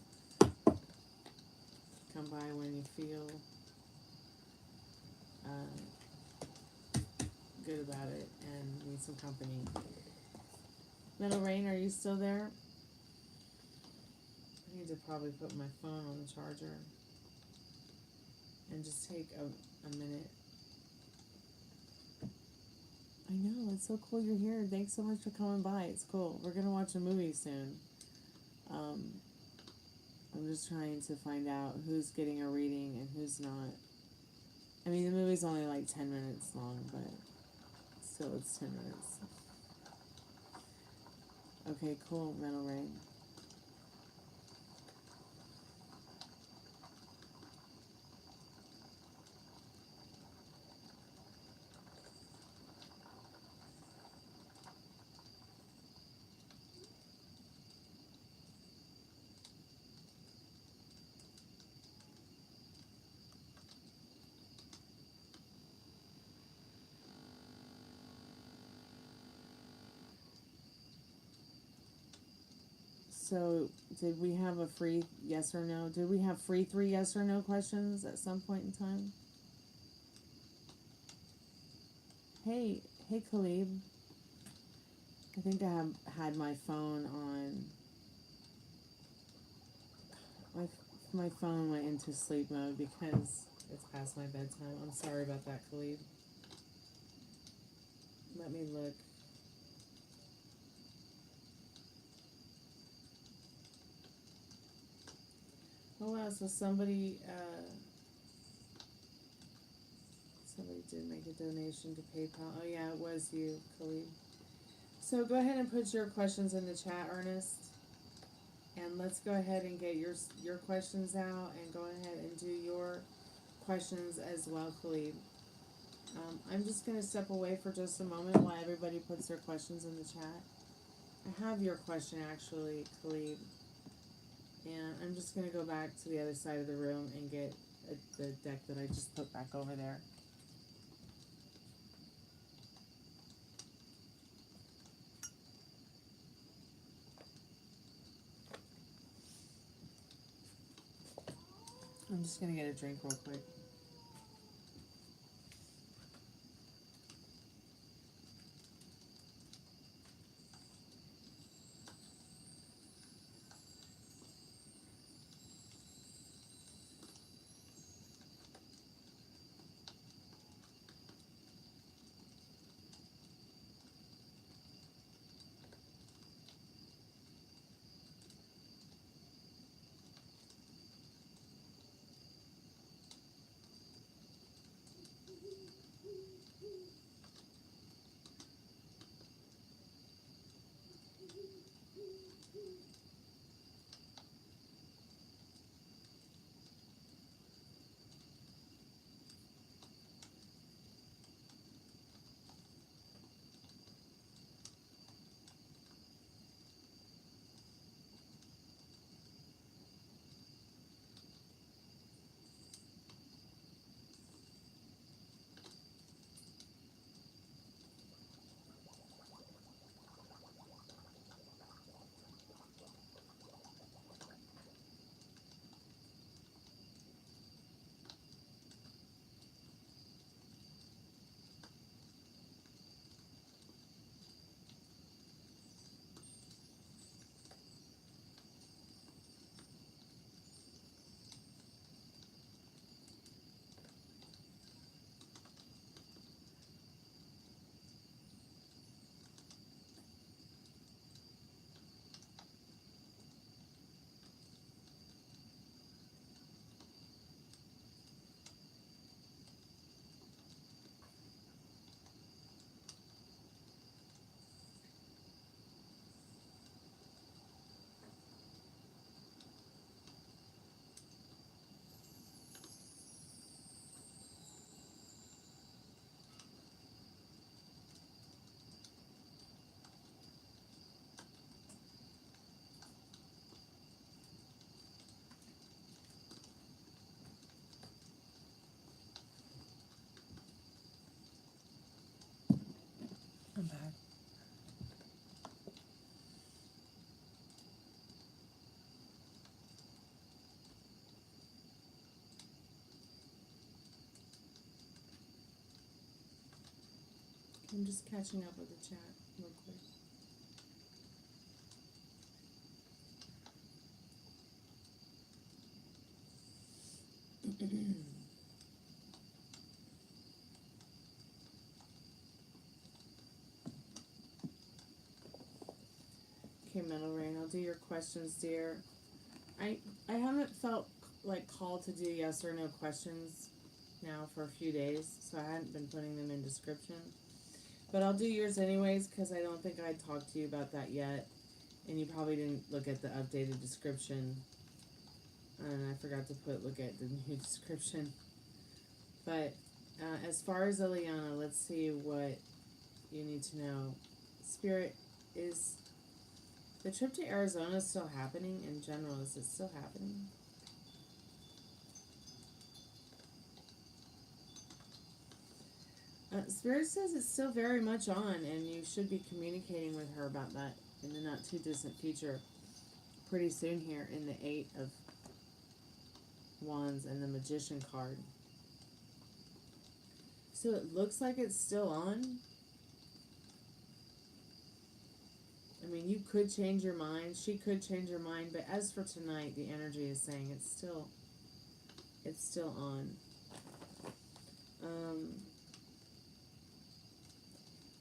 Come by when you feel good about it and need some company. Metal Rain, are you still there? I need to probably put my phone on the charger and just take a minute. I know, it's so cool you're here. Thanks so much for coming by. It's cool. We're going to watch a movie soon. I'm just trying to find out who's getting a reading and who's not. I mean, the movie's only like 10 minutes long, but still it's 10 minutes. Okay, cool, Metal Rain. So, did we have a free yes or no? Did we have free 3 yes or no questions at some point in time? Hey, Khalib. I think I have had my phone on. My phone went into sleep mode because it's past my bedtime. I'm sorry about that, Khalib. Let me look. Oh wow, so somebody did make a donation to PayPal. Oh yeah, it was you, Khalid. So go ahead and put your questions in the chat, Ernest. And let's go ahead and get your questions out and go ahead and do your questions as well, Khalid. I'm just going to step away for just a moment while everybody puts their questions in the chat. I have your question actually, Khalid. And I'm just going to go back to the other side of the room and get the deck that I just put back over there. I'm just going to get a drink real quick. I'm back. I'm just catching up with the chat real quick. Okay, Metal Rain, I'll do your questions, dear. I haven't felt like called to do yes or no questions now for a few days, so I hadn't been putting them in description. But I'll do yours anyways, because I don't think I talked to you about that yet. And you probably didn't look at the updated description. And I forgot to look at the new description. But as far as Eliana, let's see what you need to know. Spirit, is the trip to Arizona still happening? In general, is it still happening? Spirit says it's still very much on, and you should be communicating with her about that in the not too distant future. Pretty soon here in the 8 of Wands and the Magician card. So it looks like it's still on. I mean, you could change your mind. She could change her mind. But as for tonight, the energy is saying it's still on.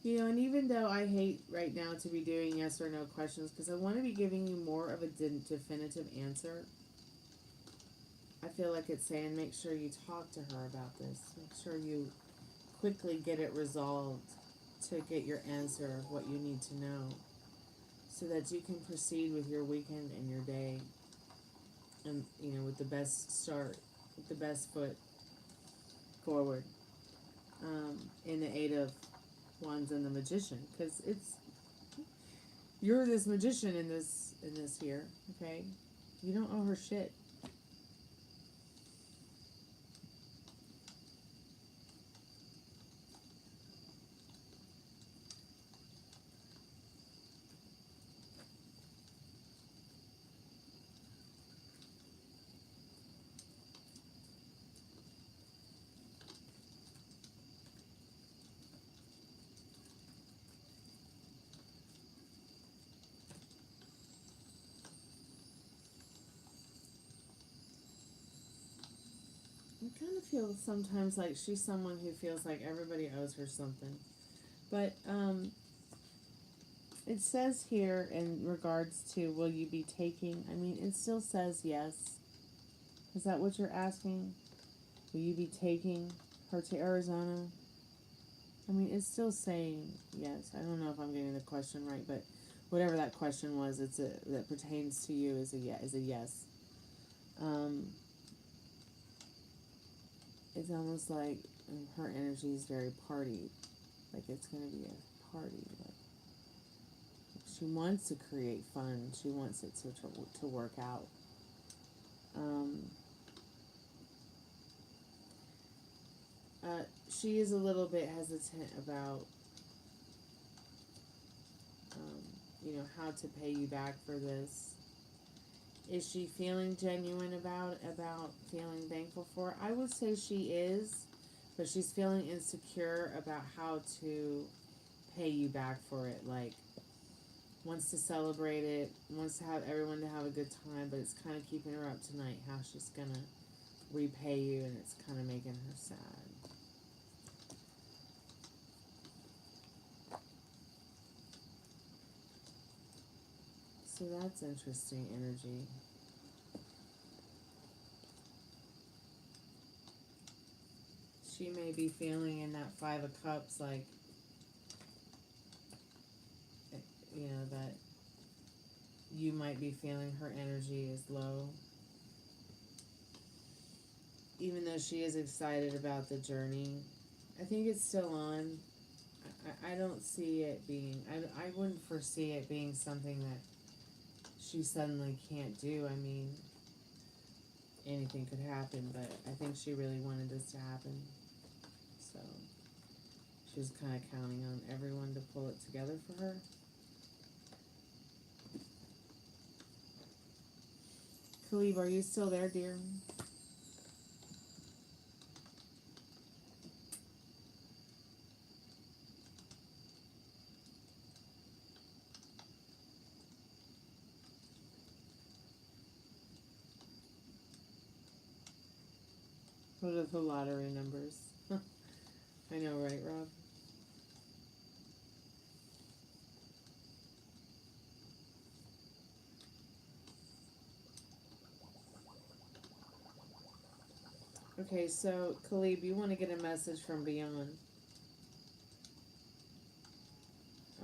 You know, and even though I hate right now to be doing yes or no questions, because I want to be giving you more of a definitive answer, I feel like it's saying make sure you talk to her about this. Make sure you quickly get it resolved to get your answer of what you need to know, so that you can proceed with your weekend and your day, and, you know, with the best start, with the best foot forward. In the 8 of Wands and the Magician, because you're this magician in this here, okay? You don't owe her shit. I kind of feel sometimes like she's someone who feels like everybody owes her something. But it says here in regards to will you be taking, I mean, it still says yes. Is that what you're asking? Will you be taking her to Arizona? I mean, it's still saying yes. I don't know if I'm getting the question right, but whatever that question was, that pertains to you is a yes. It's almost like her energy is very party, like it's going to be a party. Like she wants to create fun. She wants it to work out. She is a little bit hesitant about, you know, how to pay you back for this. Is she feeling genuine about feeling thankful for it? I would say she is, but she's feeling insecure about how to pay you back for it. Like, wants to celebrate it, wants to have everyone to have a good time, but it's kind of keeping her up tonight how she's going to repay you, and it's kind of making her sad. So that's interesting energy. She may be feeling in that 5 of Cups like, you know, that you might be feeling her energy is low. Even though she is excited about the journey, I think it's still on. I don't see it being, I wouldn't foresee it being something that she suddenly can't do. I mean, anything could happen, but I think she really wanted this to happen. So she was kind of counting on everyone to pull it together for her. Khalib, are you still there, dear? What are the lottery numbers? I know, right, Rob? Okay, so Khalib, you want to get a message from beyond.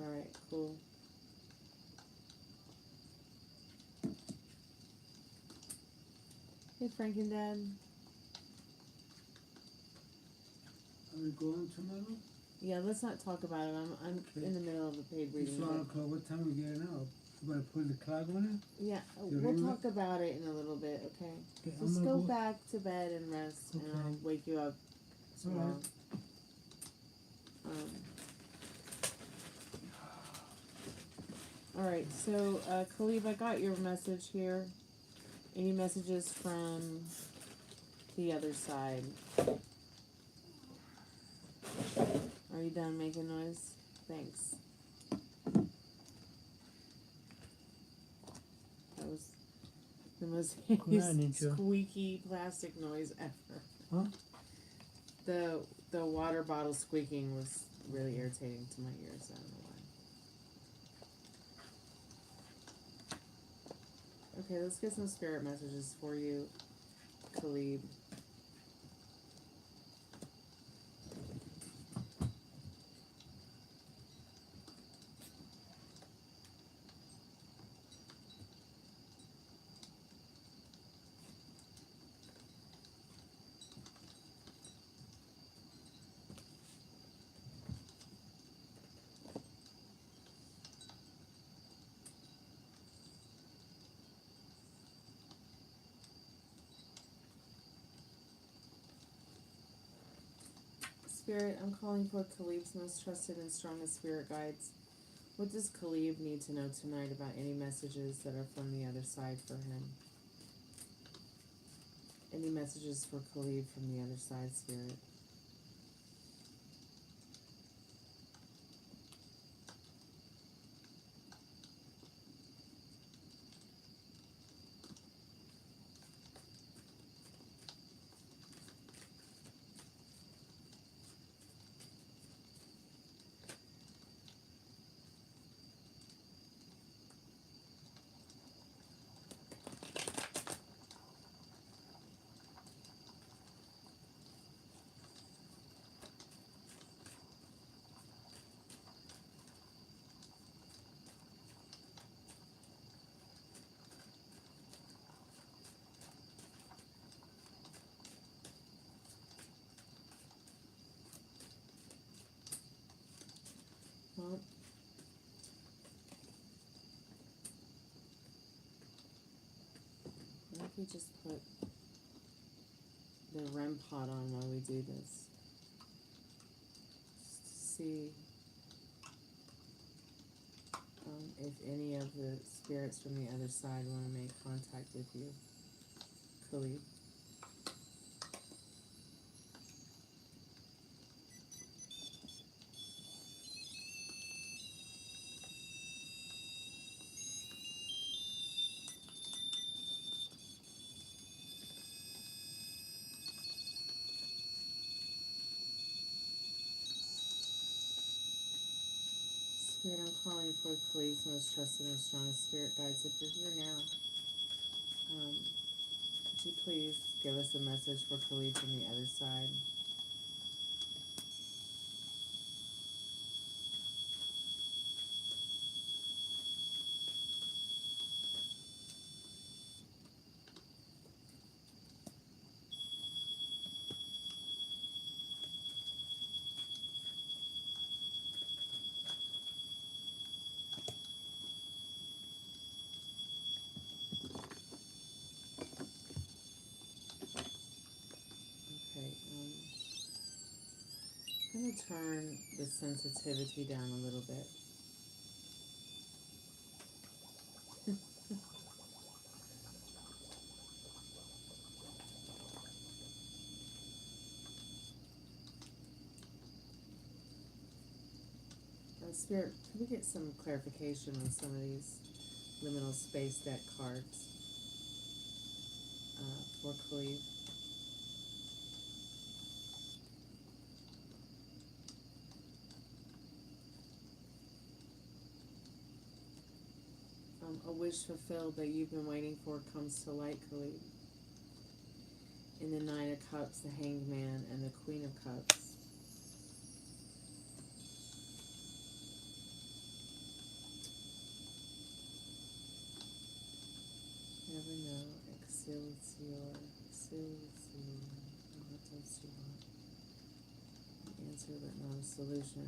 Alright, cool. Hey, Frankendad. Are we going tomorrow? Yeah, let's not talk about it. I'm Okay. in the middle of a paid reading. It's 1 o'clock. What time are we getting out? You better put the clock on it? Yeah, You we'll ready? talk about it in a little bit, okay? Okay, Just I'm go gonna go. back to bed and rest, and Okay. I'll wake you up tomorrow. Alright, so, Khalib, I got your message here. Any messages from the other side? Are you done making noise? Thanks. That was the most squeaky plastic noise ever. Huh? The water bottle squeaking was really irritating to my ears. I don't know why. Okay, let's get some spirit messages for you, Khalib. Spirit, I'm calling for Khalib's most trusted and strongest spirit guides. What does Khalib need to know tonight about any messages that are from the other side for him? Any messages for Khalib from the other side, Spirit? Well, what if we just put the REMpod on while we do this? Just to see if any of the spirits from the other side want to make contact with you, Khalid. Spirit, I'm calling for Khalid's most trusted and strongest spirit guides. If you're here now, could you please give us a message for Khalid from the other side? Okay, I'm going to turn the sensitivity down a little bit. Spirit, can we get some clarification on some of these liminal space deck cards for Khalid? A wish fulfilled that you've been waiting for comes to light, Khalid. in the Nine of Cups, the Hanged Man, and the Queen of Cups. Never know. Excelsior. Excelsior. What does she want? An answer but not a solution.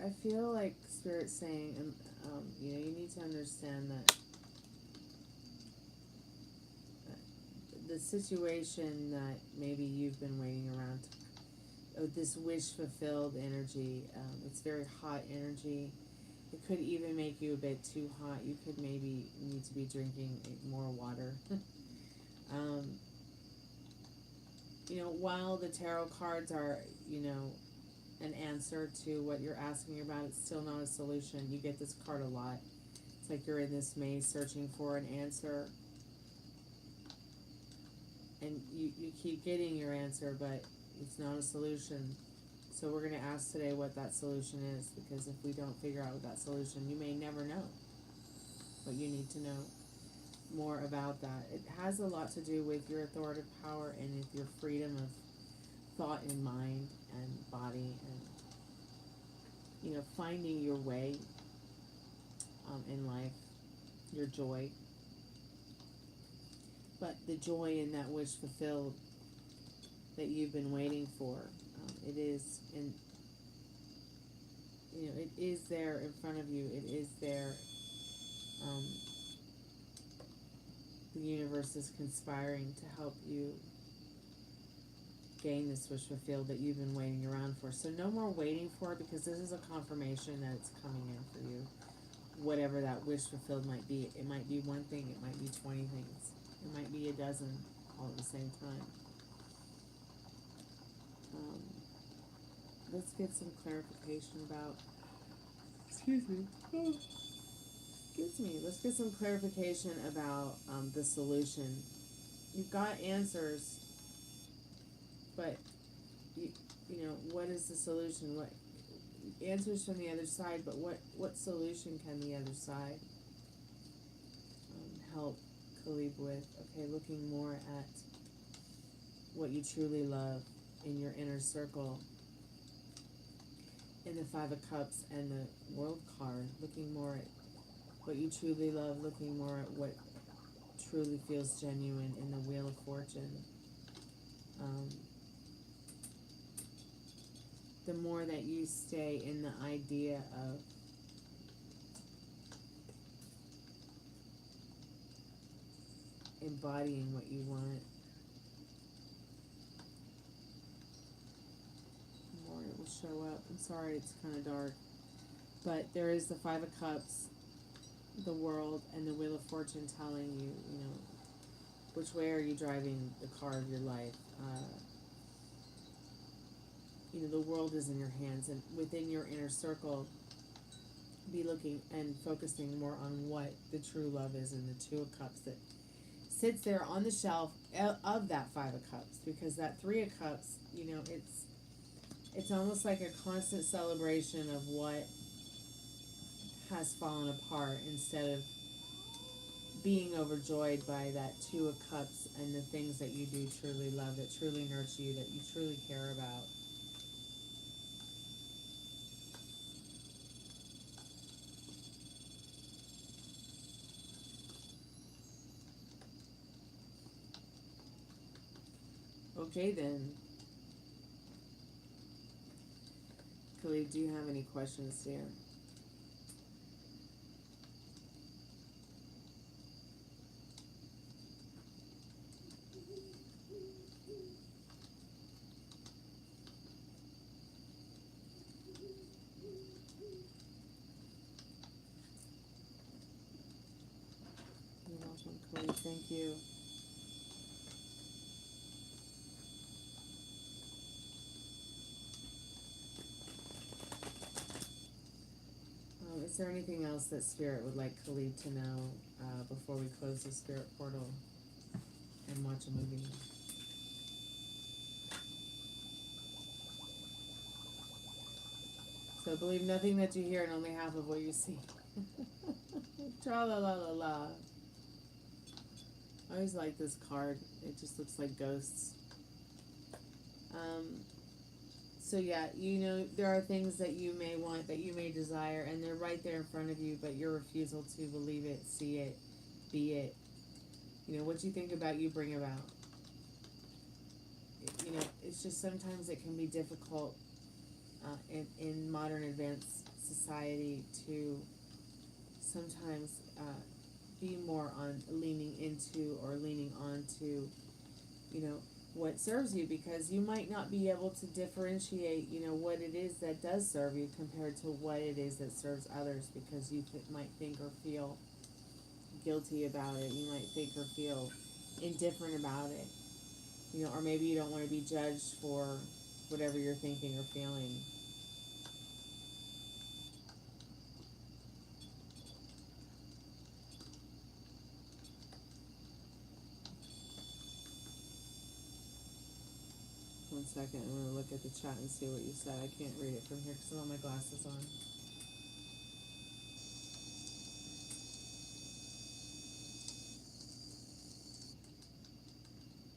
I feel like Spirit's saying, you know, you need to understand that the situation that maybe you've been waiting around, this wish fulfilled energy, it's very hot energy. It could even make you a bit too hot. You could maybe need to be drinking more water. You know, while the tarot cards are, you know, an answer to what you're asking about, it's still not a solution. You get this card a lot. It's like you're in this maze searching for an answer. And you keep getting your answer, but it's not a solution. So we're going to ask today what that solution is, because if we don't figure out that solution, you may never know. But you need to know more about that. It has a lot to do with your authoritative power and with your freedom of thought and mind and body, and, you know, finding your way in life, your joy. But the joy in that wish fulfilled that you've been waiting for, it is in, you know, it is there in front of you. It is there. The universe is conspiring to help you gain this wish fulfilled that you've been waiting around for. So no more waiting for it, because this is a confirmation that it's coming in for you. Whatever that wish fulfilled might be. It might be one thing. It might be 20 things. It might be a dozen all at the same time. Let's get some clarification about, let's get some clarification about the solution. You've got answers, but you know, what is the solution? What answers from the other side, but what solution can the other side help Khalib with? Okay, looking more at what you truly love in your inner circle. In the Five of Cups and the World card, looking more at what you truly love, looking more at what truly feels genuine in the Wheel of Fortune. The more that you stay in the idea of embodying what you want, the more it will show up. I'm sorry, it's kind of dark. But there is the Five of Cups, the World, and the Wheel of Fortune telling you, you know, which way are you driving the car of your life. You know, the world is in your hands, and within your inner circle, be looking and focusing more on what the true love is in the Two of Cups that sits there on the shelf of that Five of Cups, because that Three of Cups, you know, it's almost like a constant celebration of what has fallen apart, instead of being overjoyed by that Two of Cups and the things that you do truly love, that truly nurture you, that you truly care about. Okay then. Khalid, do you have any questions here? You're welcome, Khalid. Thank you. Is there anything else that Spirit would like Khalid to know before we close the Spirit portal and watch a movie? So believe nothing that you hear and only half of what you see. Tra la la la la. I always like this card. It just looks like ghosts. So yeah, you know, there are things that you may want, that you may desire, and they're right there in front of you, but your refusal to believe it, see it, be it. You know, what you think about, you bring about. You know, it's just sometimes it can be difficult in modern advanced society to sometimes be more on leaning into or leaning on to, you know, what serves you, because you might not be able to differentiate, you know, what it is that does serve you compared to what it is that serves others, because you might think or feel guilty about it. You might think or feel indifferent about it, you know, or maybe you don't want to be judged for whatever you're thinking or feeling. One second, I'm going to look at the chat and see what you said. I can't read it from here because I don't have my glasses on.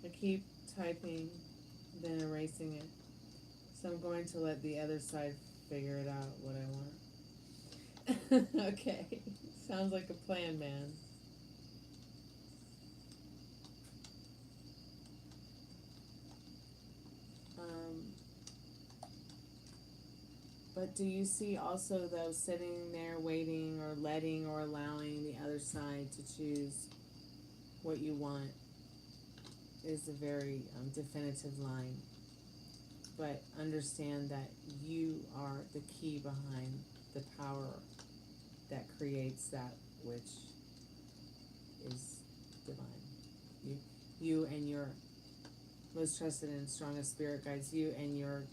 I keep typing, then erasing it. So I'm going to let the other side figure it out, what I want. Okay. Sounds like a plan, man. But do you see also, though, sitting there waiting or letting or allowing the other side to choose what you want is a very definitive line. But understand that you are the key behind the power that creates that which is divine. You and your most trusted and strongest spirit guides, you and your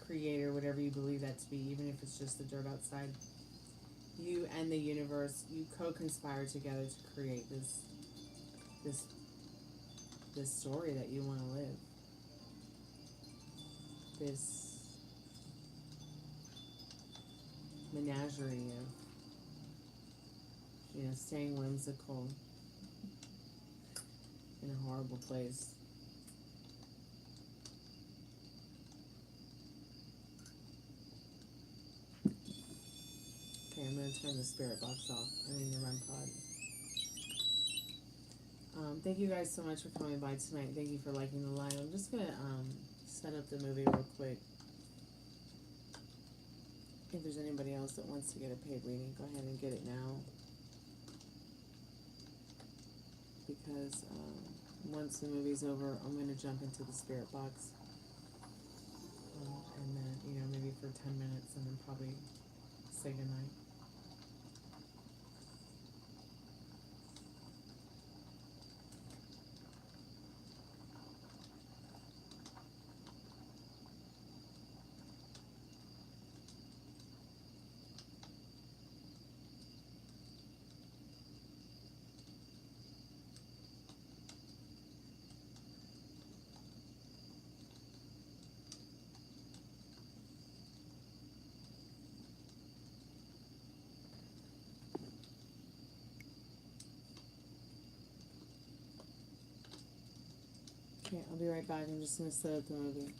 creator, whatever you believe that to be, even if it's just the dirt outside, you and the universe, you co-conspire together to create this story that you want to live. This menagerie of, you know, staying whimsical in a horrible place. Okay, I'm going to turn the Spiritbox off. I mean the REMpod. Thank you guys so much for coming by tonight. Thank you for liking the live. I'm just going to set up the movie real quick. If there's anybody else that wants to get a paid reading, go ahead and get it now. Because once the movie's over, I'm going to jump into the Spiritbox. And then, you know, maybe for 10 minutes and then probably say goodnight. Okay, I'll be right back. I'm just going to set up the movie.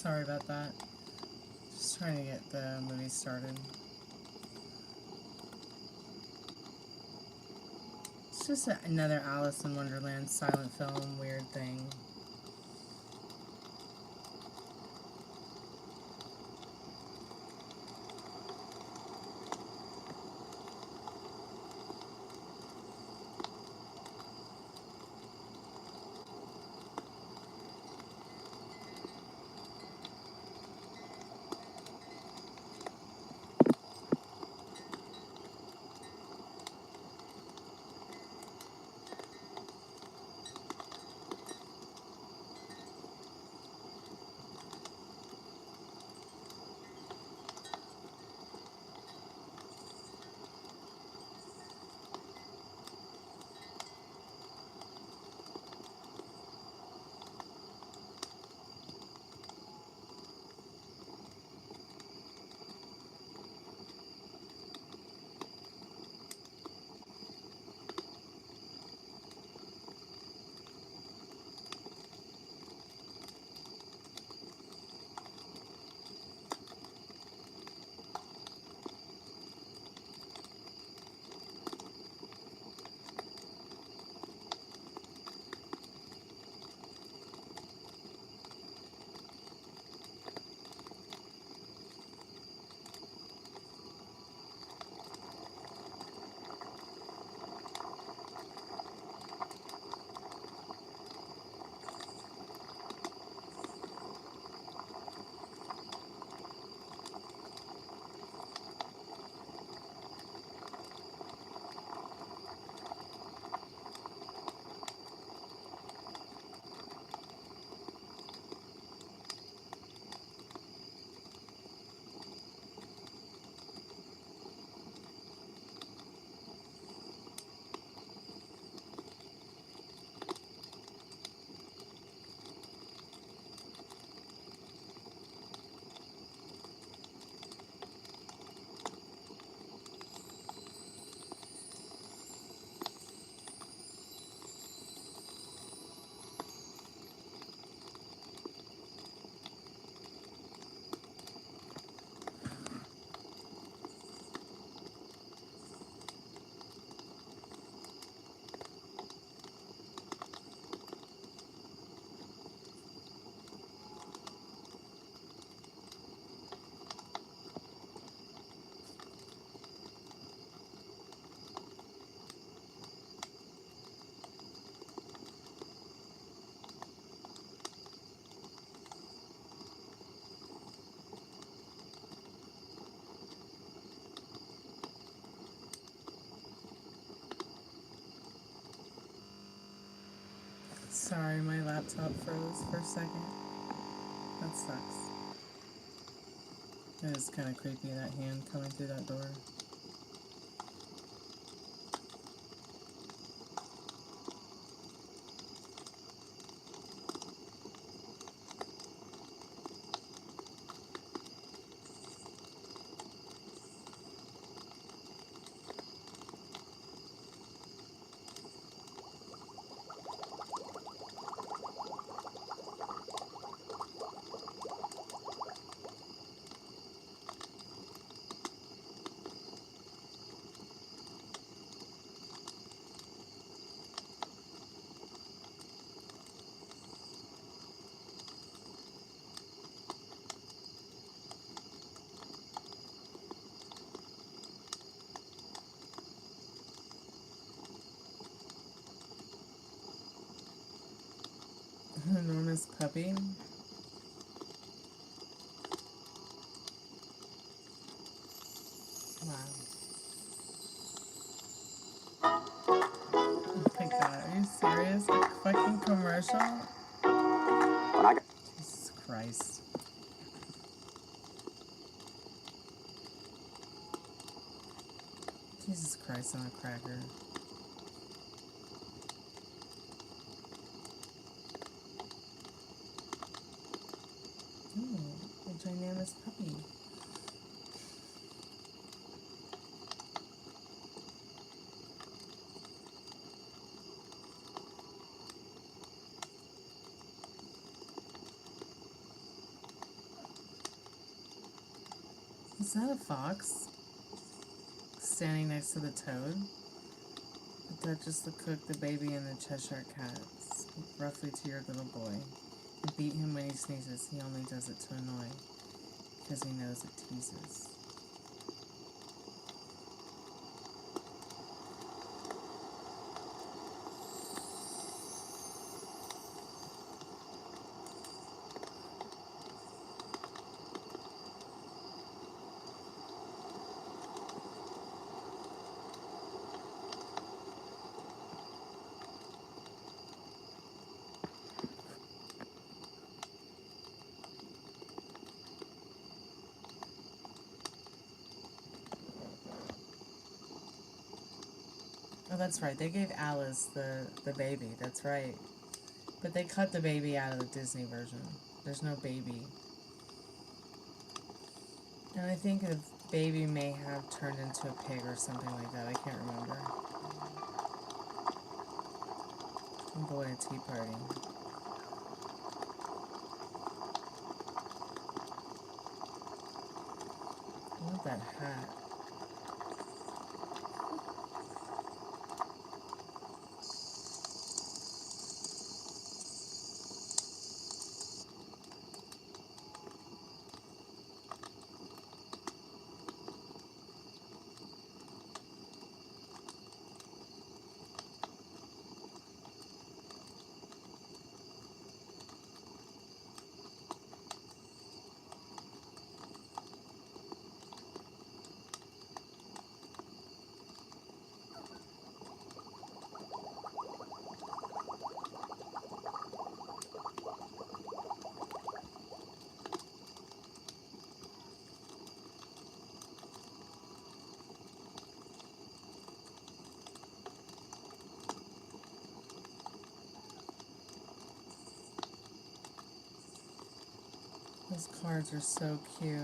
Sorry about that. Just trying to get the movie started. It's just another Alice in Wonderland silent film weird thing. Sorry, my laptop froze for a second. That sucks. It is kind of creepy, that hand coming through that door. Enormous puppy. Wow. Oh my god, are you serious? A fucking commercial? Jesus Christ. Jesus Christ on a cracker. Ooh, a ginormous puppy. Is that a fox standing next to the toad? The Duchess, the cook, the baby, and the Cheshire cat. Speak roughly to your little boy. And beat him when he sneezes. He only does it to annoy, because he knows it teases. Oh, that's right. They gave Alice the baby. That's right. But they cut the baby out of the Disney version. There's no baby. And I think the baby may have turned into a pig or something like that. I can't remember. I'm going to a tea party. I love that hat. Those cards are so cute.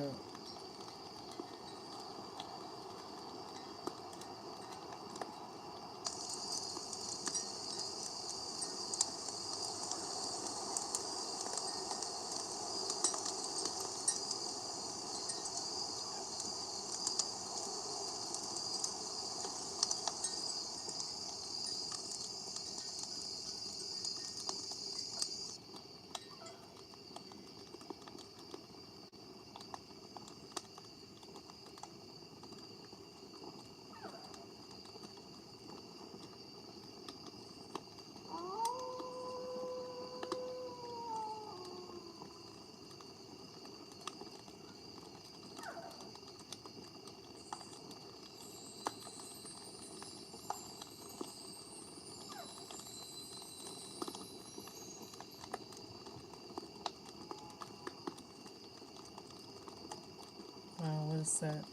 Wow, what is that?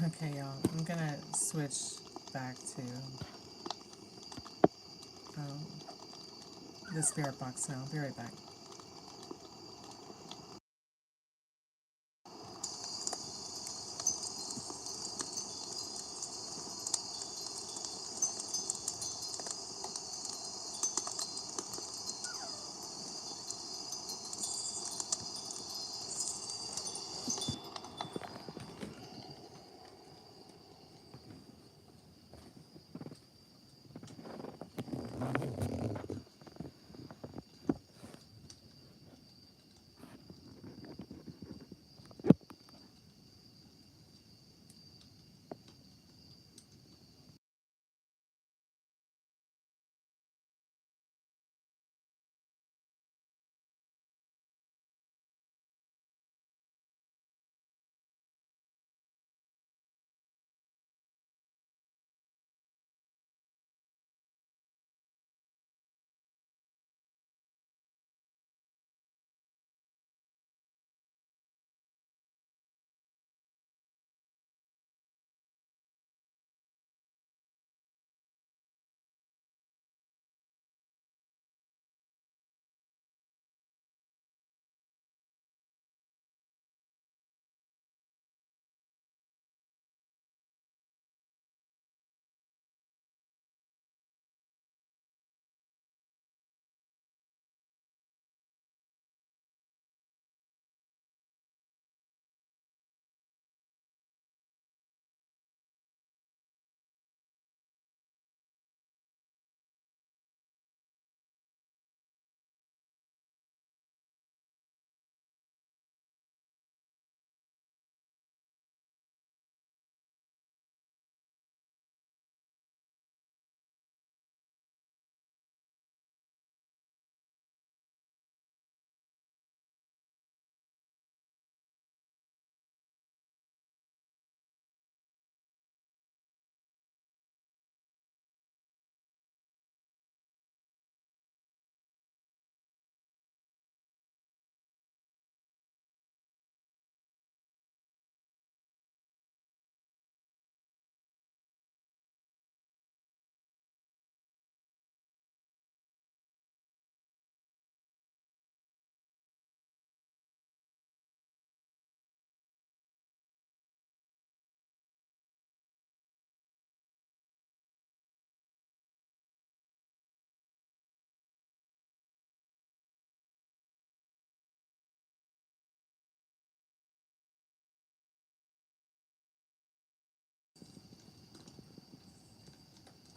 Okay, y'all, I'm gonna switch back to the spirit box now. I'll be right back.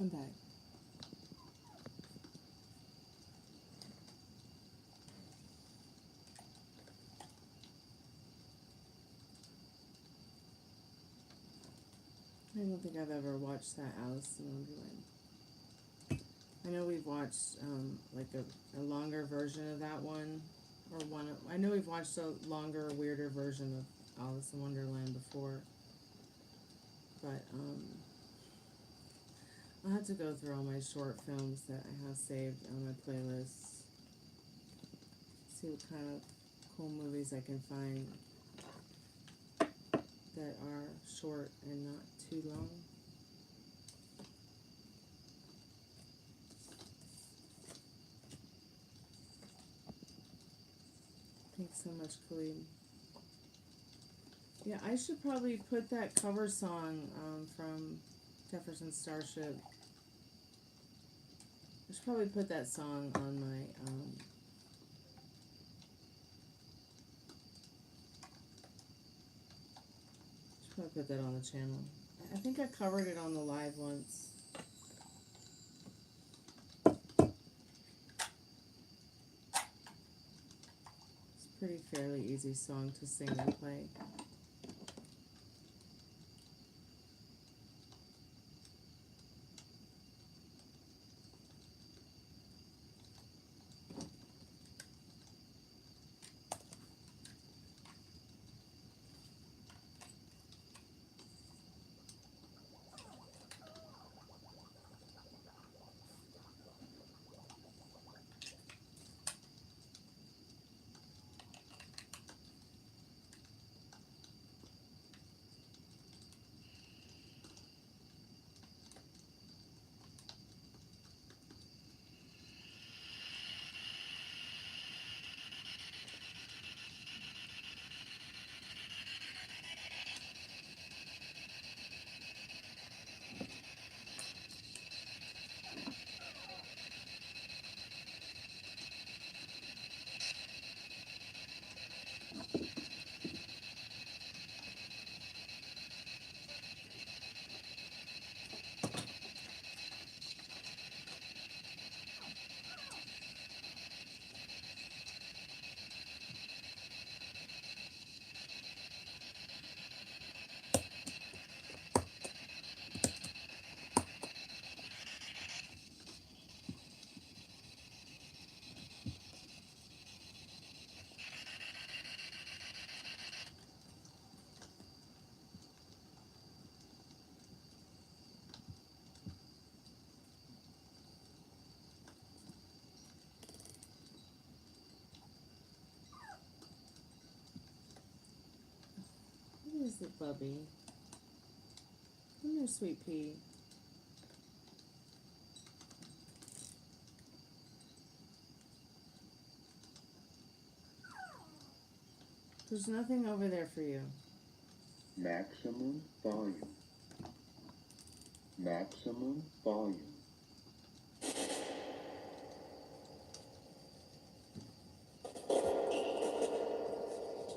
I'm back. I don't think I've ever watched that Alice in Wonderland. I know we've watched like a longer version of that one, or one. I know we've watched a longer, weirder version of Alice in Wonderland before, but I'll have to go through all my short films that I have saved on my playlist. See what kind of cool movies I can find that are short and not too long. Thanks so much, Khalid. Yeah, I should probably put that cover song from Jefferson Starship. I should probably put that song on my should probably put that on the channel. I think I covered it on the live once. Pretty fairly easy song to sing and play. is it, Bubby? Come here, sweet pea. There's nothing over there for you. Maximum volume. Maximum volume.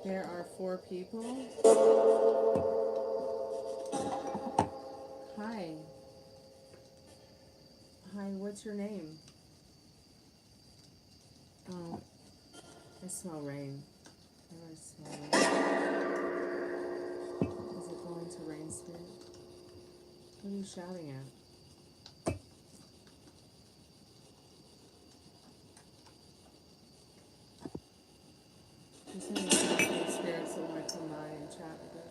There are 4 people. Hi. Hi, what's your name? Oh, I smell rain. I smell rain. Is it going to rain, Spirit? What are you shouting at? There's so many spirits that want to come by and chat with us.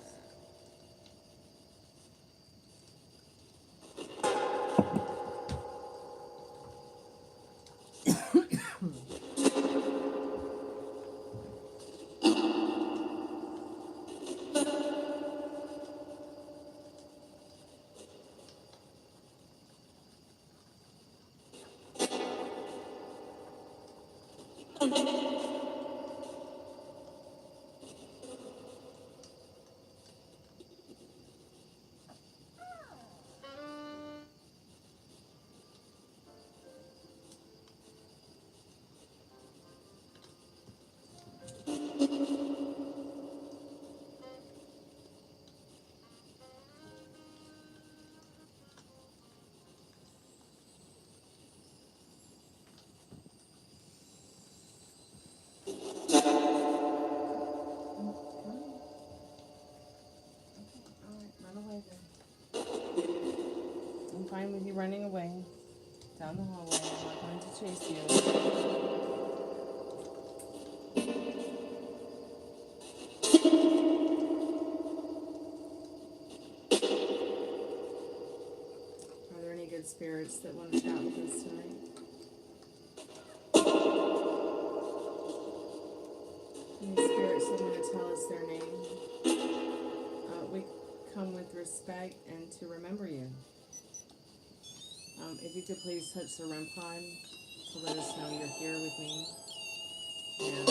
I'm fine with you running away down the hallway. I'm not going to chase you. Are there any good spirits that want to chat with us tonight? Any spirits that want to tell us their name? We come with respect and to remember you. If you could please touch the REMpod to let us know you're here with me. Yeah.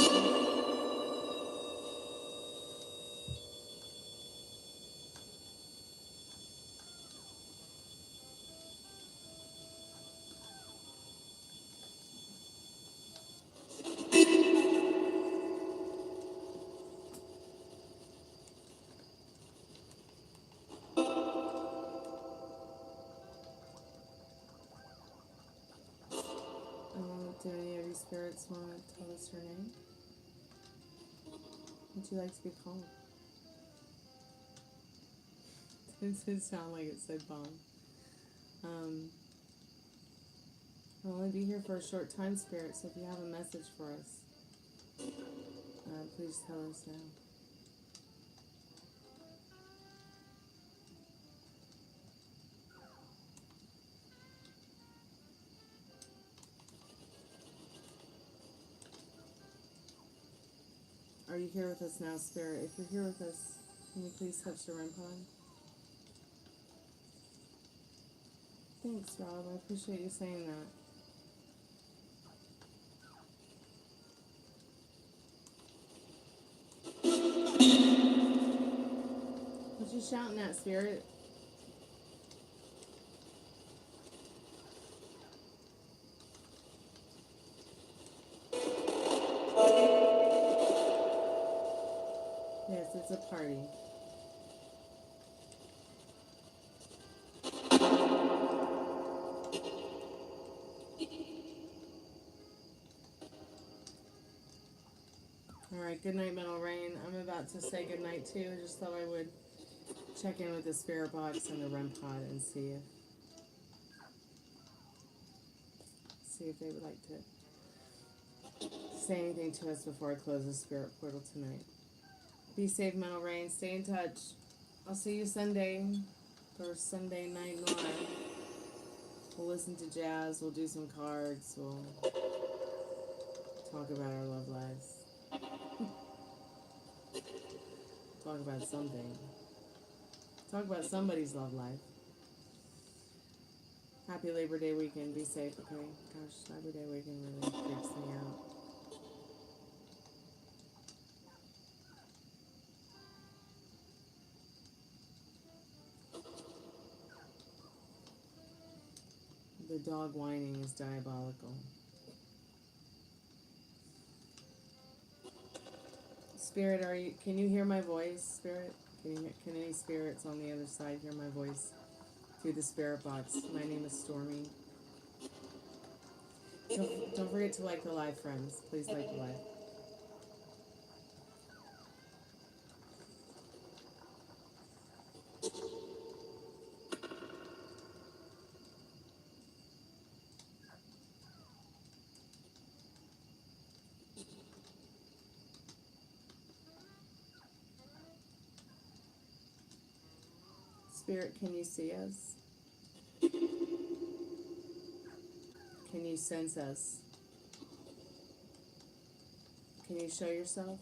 Do any of you spirits want to tell us your name? Would you like to be called? Didn't sound like it said bomb. I'll only be here for a short time, Spirit, so if you have a message for us, please tell us now. Are you here with us now, Spirit? If you're here with us, can you please touch the REMpod? Thanks, Rob. I appreciate you saying that. What you shouting at, Spirit? Yes, it's a party. Alright, good night, Metal Rain. I'm about to say good night too. I just thought I would check in with the Spiritbox and the REMpod and see if they would like to say anything to us before I close the spirit portal tonight. Be safe, Metal Rain. Stay in touch. I'll see you Sunday for Sunday Night Live. We'll listen to jazz. We'll do some cards. We'll talk about our love lives. Talk about something. Talk about somebody's love life. Happy Labor Day weekend. Be safe, okay? Gosh, Labor Day weekend really freaks me out. The dog whining is diabolical. Spirit, can you hear my voice, Spirit? Can any spirits on the other side hear my voice through the spirit box? My name is Stormy. Don't forget to like the live, friends. Please like the live. Spirit, can you see us? Can you sense us? Can you show yourself?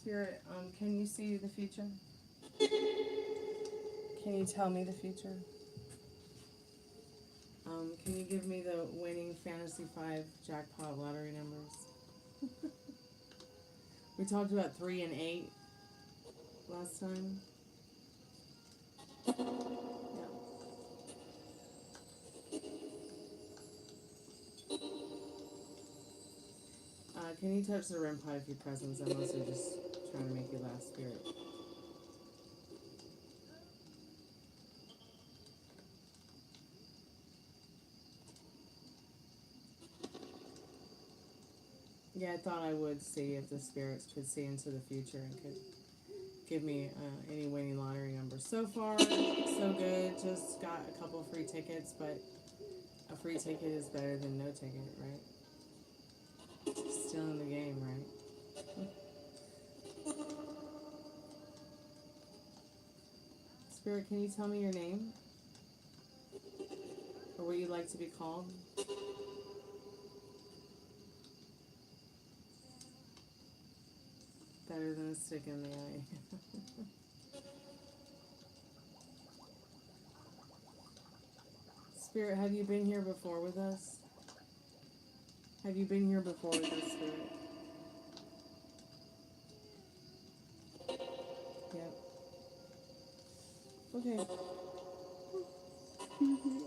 Spirit, can you see the future? Can you tell me the future? Can you give me the winning Fantasy 5 jackpot lottery numbers? We talked about 3 and 8 last time. Yeah. Can you touch the REMpod if your presence? I'm also just trying to make you laugh, Spirit. Yeah, I thought I would see if the spirits could see into the future and could give me any winning lottery numbers. So far, so good. Just got a couple free tickets, but a free ticket is better than no ticket, right? Still in the game, right? Spirit, can you tell me your name? Or what you'd like to be called? Better than a stick in the eye. Spirit, have you been here before with us? Have you been here before with us, Spirit? Yep. Okay.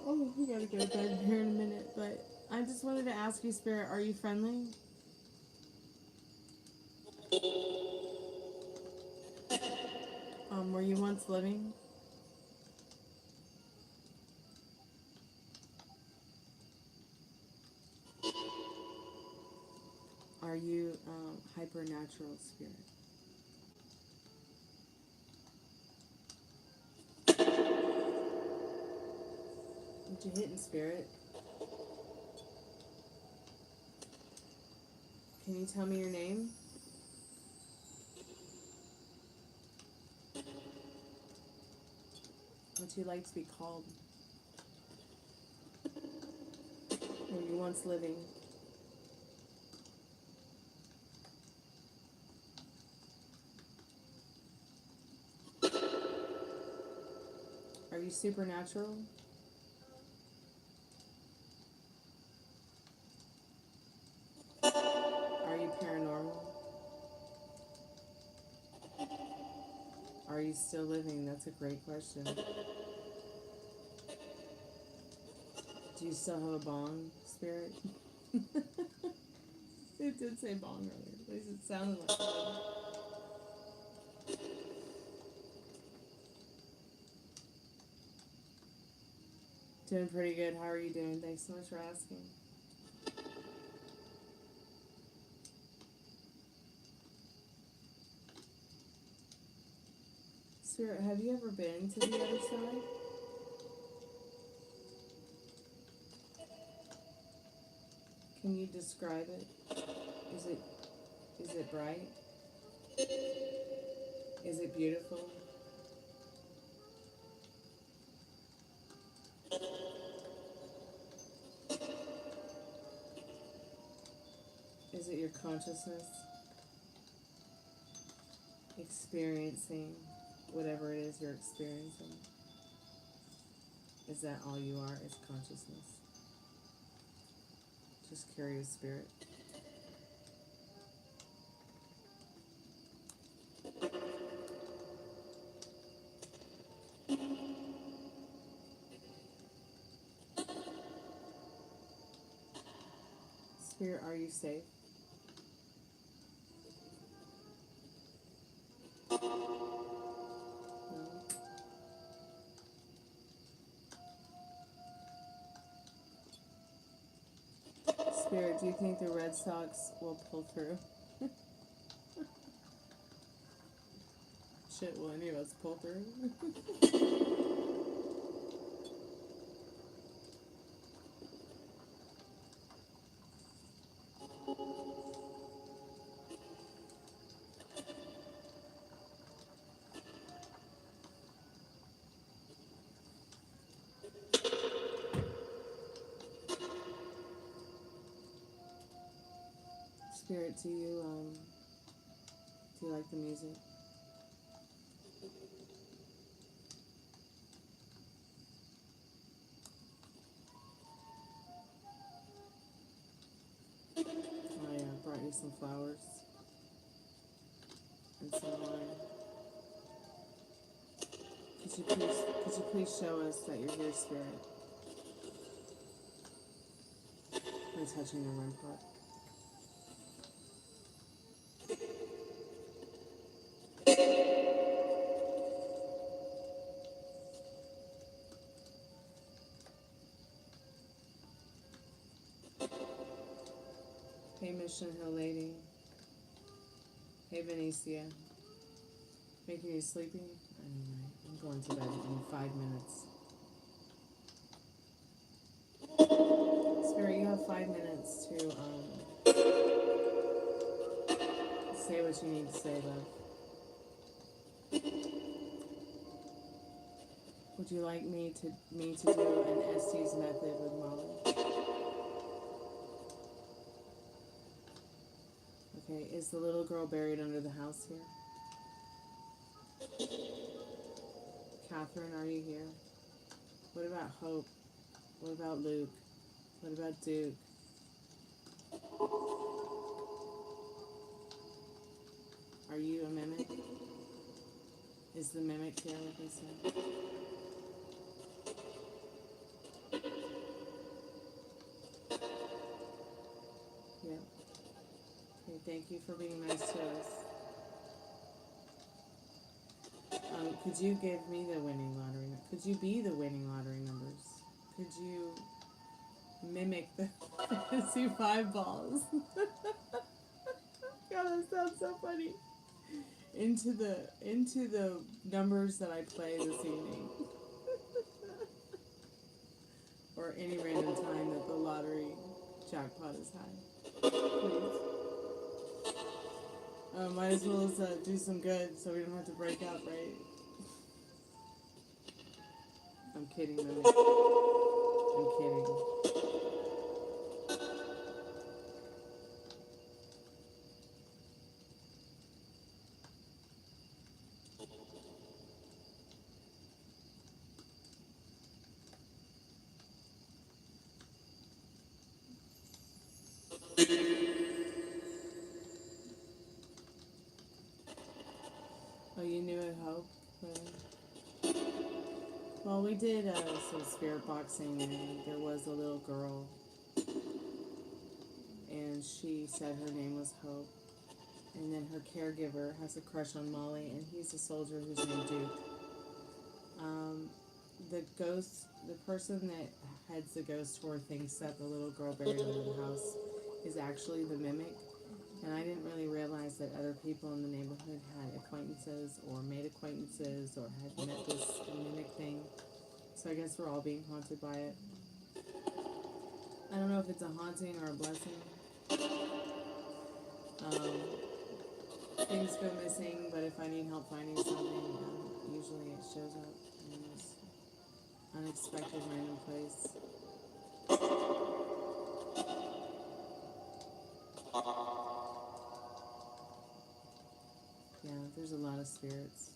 Oh, we gotta go to bed here in a minute, but I just wanted to ask you, Spirit, are you friendly? Were you once living? Are you hypernatural, Spirit? What you hitting, Spirit? Can you tell me your name? What you like to be called? Were you once living? Are you supernatural? Are you paranormal? Are you still living? That's a great question. Do Do you still have a bong, Spirit? It did say bong earlier. At least it sounded like it. Doing pretty good. How are you doing? Thanks so much for asking. Spirit, have you ever been to the other side? Can you describe it? Is it bright? Is it beautiful? Is it your consciousness experiencing whatever it is you're experiencing? Is that all you are, is consciousness? Just curious, Spirit. Spirit, are you safe? Spirit, do you think the Red Sox will pull through? Shit, will any of us pull through? Spirit, do you like the music? I brought you some flowers and some wine. Could you please show us that you're here, Spirit? By touching the REMpod. Hey, Mission Hill Lady. Hey, Benicia. Making you sleepy? Anyway, I'm going to bed in 5 minutes. Spirit, you have 5 minutes to say what you need to say, love. Would you like me to do an ST's method with Molly? Okay, is the little girl buried under the house here? Catherine, are you here? What about Hope? What about Luke? What about Duke? Are you a mimic? Is the mimic here, like I said? Yeah. Okay, thank you for being nice to us. Could you give me the winning lottery? Could you be the winning lottery numbers? Could you mimic the fantasy 5 balls? God, that sounds so funny. Into the numbers that I play this evening. Or any random time that the lottery jackpot is high. Please. Might as well do some good so we don't have to break up, right? I'm kidding, Lily. I'm kidding. Oh, you knew it, Hope? Well, Well, we did some spirit boxing, and there was a little girl, and she said her name was Hope. And then her caregiver has a crush on Molly, and he's a soldier who's named Duke. The ghost, the person that heads the ghost tour thinks that the little girl buried under the house is actually the mimic. And I didn't really realize that other people in the neighborhood had acquaintances or made acquaintances or had met this mimic thing. So I guess we're all being haunted by it. I don't know if it's a haunting or a blessing. Things go missing, but if I need help finding something, usually it shows up in this unexpected random place. Yeah, there's a lot of spirits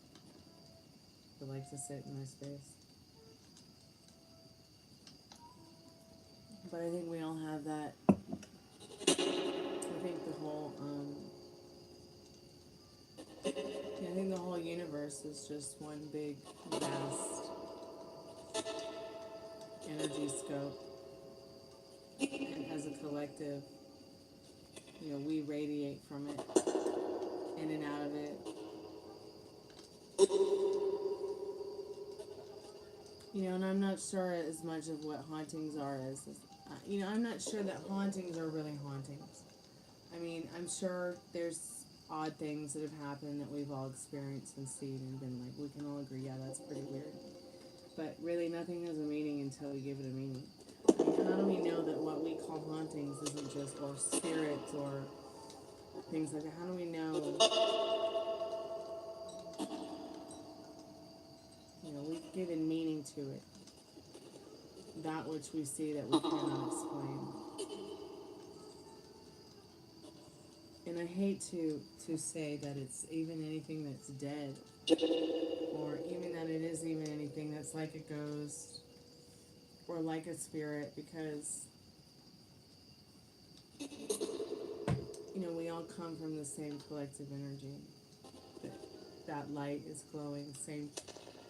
that like to sit in my space. But I think we all have that. I think the whole, I think the whole universe is just one big, vast energy scope. And as a collective, you know, we radiate from it, in and out of it. You know, and I'm not sure as much of what hauntings are as, you know, I'm not sure that hauntings are really hauntings. I mean, I'm sure there's odd things that have happened that we've all experienced and seen and been like, we can all agree, yeah, that's pretty weird. But really, nothing has a meaning until we give it a meaning. I mean, how do we know that what we call hauntings isn't just, or spirits, or things like that? How do we know? You know, we've given meaning to it. That which we see that we cannot explain. And I hate to say that it's even anything that's dead, or even that it is even anything that's like a ghost, or like a spirit, because, you know, we all come from the same collective energy. That light is glowing, same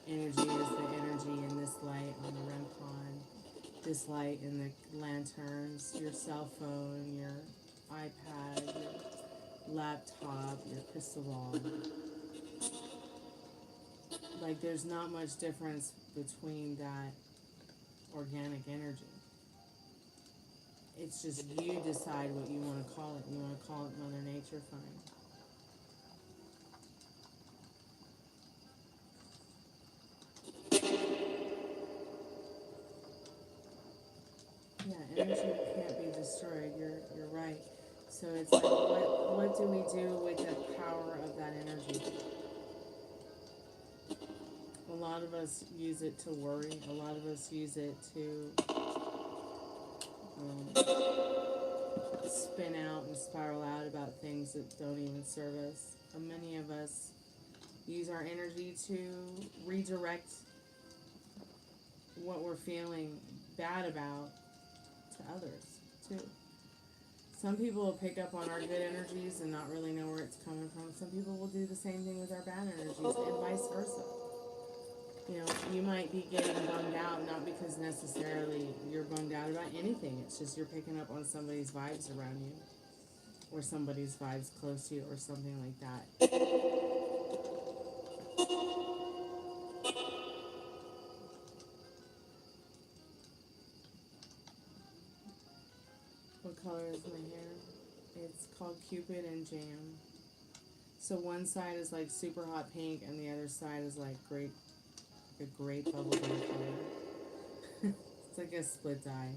energy as the energy in this light on the REMpod, this light in the lanterns, your cell phone, your iPad, your laptop, your crystal ball. Like, there's not much difference between that organic energy. It's just you decide what you want to call it. You want to call it Mother Nature, fine. Yeah, energy can't be destroyed. You're right. So it's like, what do we do with the power of that energy? A lot of us use it to worry. A lot of us use it to spin out and spiral out about things that don't even serve us. Many of us use our energy to redirect what we're feeling bad about to others, too. Some people will pick up on our good energies and not really know where it's coming from. Some people will do the same thing with our bad energies, and vice versa. You know, you might be getting bummed out, not because necessarily you're bummed out about anything. It's just you're picking up on somebody's vibes around you, or somebody's vibes close to you, or something like that. What color is my hair? It's called Cupid and Jam. So one side is like super hot pink, and the other side is like a great bubblegum color. It's like a split dye.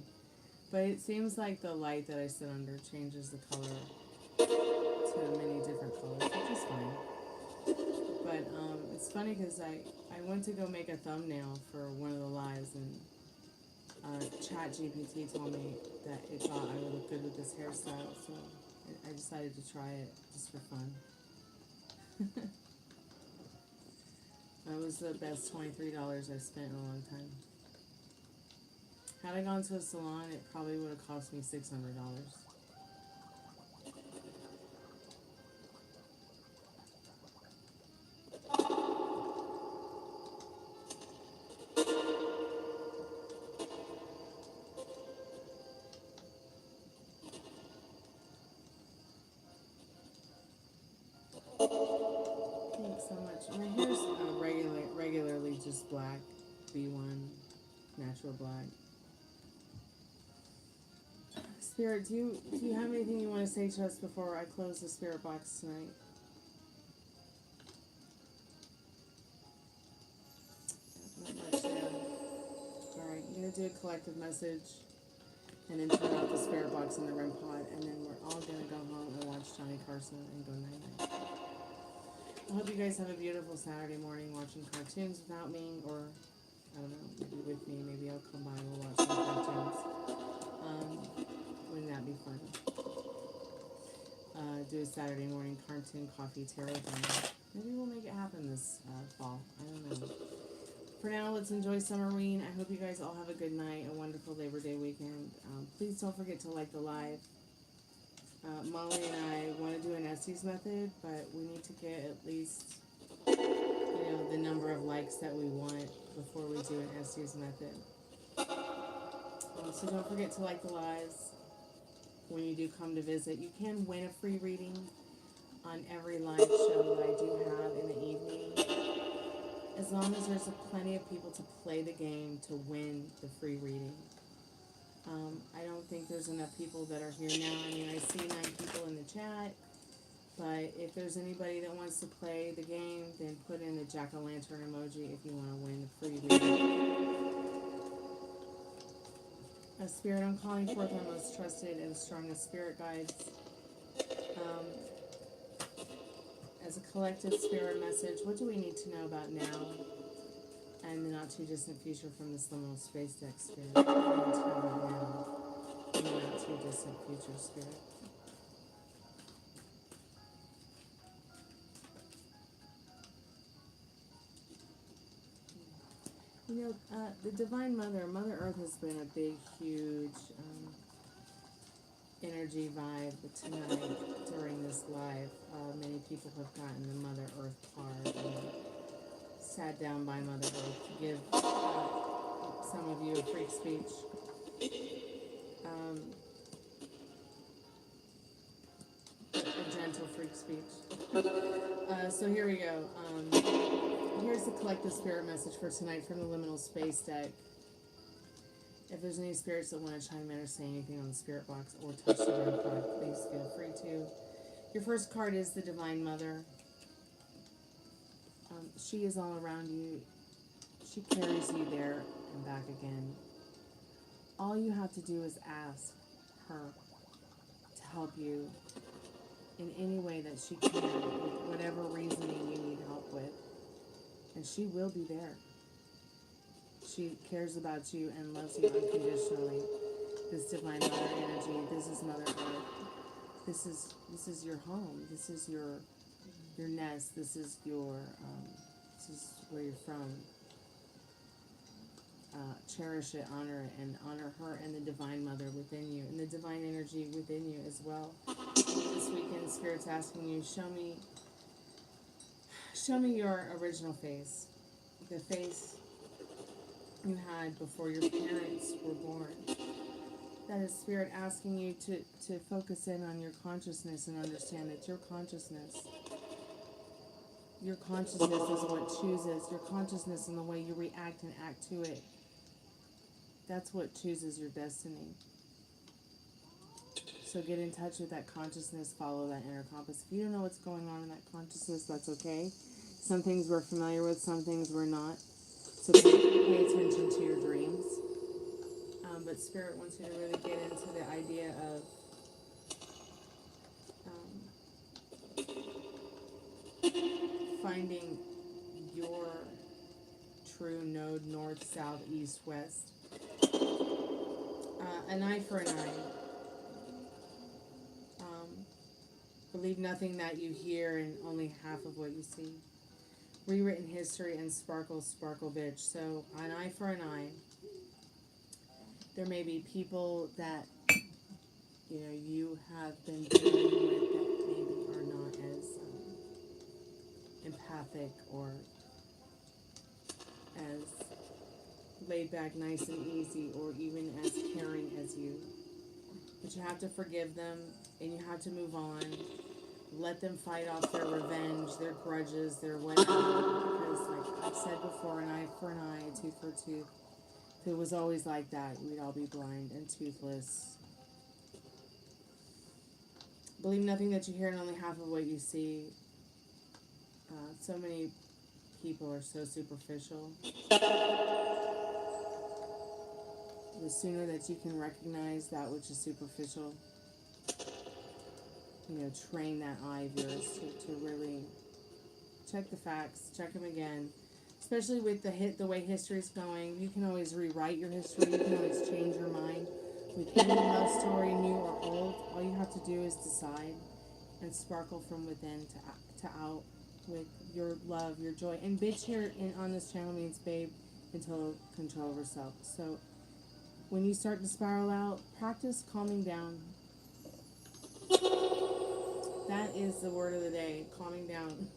But it seems like the light that I sit under changes the color to many different colors, which is fine. But it's funny because I went to go make a thumbnail for one of the lives, and ChatGPT told me that it thought I would look good with this hairstyle, so I decided to try it just for fun. That was the best $23 I've spent in a long time. Had I gone to a salon, it probably would have cost me $600. Thanks so much. My hair's regularly just black, B1, natural black. Spirit, do you have anything you want to say to us before I close the spirit box tonight? Not much there. Alright, I'm going to do a collective message and then turn off the spirit box in the REMpod, and then we're all going to go home and watch Johnny Carson and go night-night. I hope you guys have a beautiful Saturday morning watching cartoons without me, or, I don't know, maybe with me. Maybe I'll come by and we'll watch some cartoons. Wouldn't that be fun? Do a Saturday morning cartoon coffee tarot thing. Maybe we'll make it happen this fall. I don't know. For now, let's enjoy Summerween. I hope you guys all have a good night, a wonderful Labor Day weekend. Please don't forget to like the live. Molly and I want to do an Estes method, but we need to get at least, the number of likes that we want before we do an Estes method. So don't forget to like the lives when you do come to visit. You can win a free reading on every live show that I do have in the evening, as long as there's plenty of people to play the game to win the free reading. I don't think there's enough people that are here now. I mean, I see 9 people in the chat, but if there's anybody that wants to play the game, then put in the jack-o'-lantern emoji if you want to win the free reading. Spirit, I'm calling forth our most trusted and strongest spirit guides. As a collective spirit message, what do we need to know about now and the not too distant future from this liminal space deck, Spirit? What do we need to know about now and the not too distant future, Spirit? The Divine Mother, Mother Earth has been a big, huge energy vibe tonight during this live. Many people have gotten the Mother Earth card and sat down by Mother Earth to give some of you a freak speech. A gentle freak speech. So here we go. Here's the collective spirit message for tonight from the Liminal Space deck. If there's any spirits that want to chime in or say anything on the spirit box or touch the REMpod, please feel free to. Your first card is the Divine Mother. She is all around you. She carries you there and back again. All you have to do is ask her to help you in any way that she can, with whatever reasoning you need help with. And she will be there. She cares about you and loves you unconditionally. This Divine Mother energy, this is Mother Earth. This is your home. This is your nest. This is this is where you're from. Cherish it, honor it, and honor her and the Divine Mother within you, and the divine energy within you as well. This weekend, Spirit's asking you, show me your original face, the face you had before your parents were born. That is Spirit asking you to focus in on your consciousness and understand that your consciousness is what chooses. Your consciousness and the way you react and act to it, that's what chooses your destiny. So get in touch with that consciousness, follow that inner compass. If you don't know what's going on in that consciousness, that's okay. Some things we're familiar with, some things we're not. So pay attention to your dreams. But Spirit wants you to really get into the idea of finding your true node, north, south, east, west. An eye for an eye. Believe nothing that you hear and only half of what you see. Rewritten history and sparkle, sparkle, bitch. So, an eye for an eye. There may be people that, you have been dealing with that maybe are not as empathic or as laid back, nice and easy, or even as caring as you. But you have to forgive them, and you have to move on, let them fight off their revenge, their grudges, their whatever. Because, like I've said before, an eye for an eye, a tooth for a tooth. If it was always like that, we'd all be blind and toothless. Believe nothing that you hear and only half of what you see. So many people are so superficial. The sooner that you can recognize that which is superficial, you know, train that eye of yours to really check the facts, check them again. Especially with the way history's going, you can always rewrite your history. You can always change your mind. With any love story, new or old, all you have to do is decide and sparkle from within to out with your love, your joy. And bitch here on this channel means babe in total control of herself. So when you start to spiral out, practice calming down. That is the word of the day, calming down.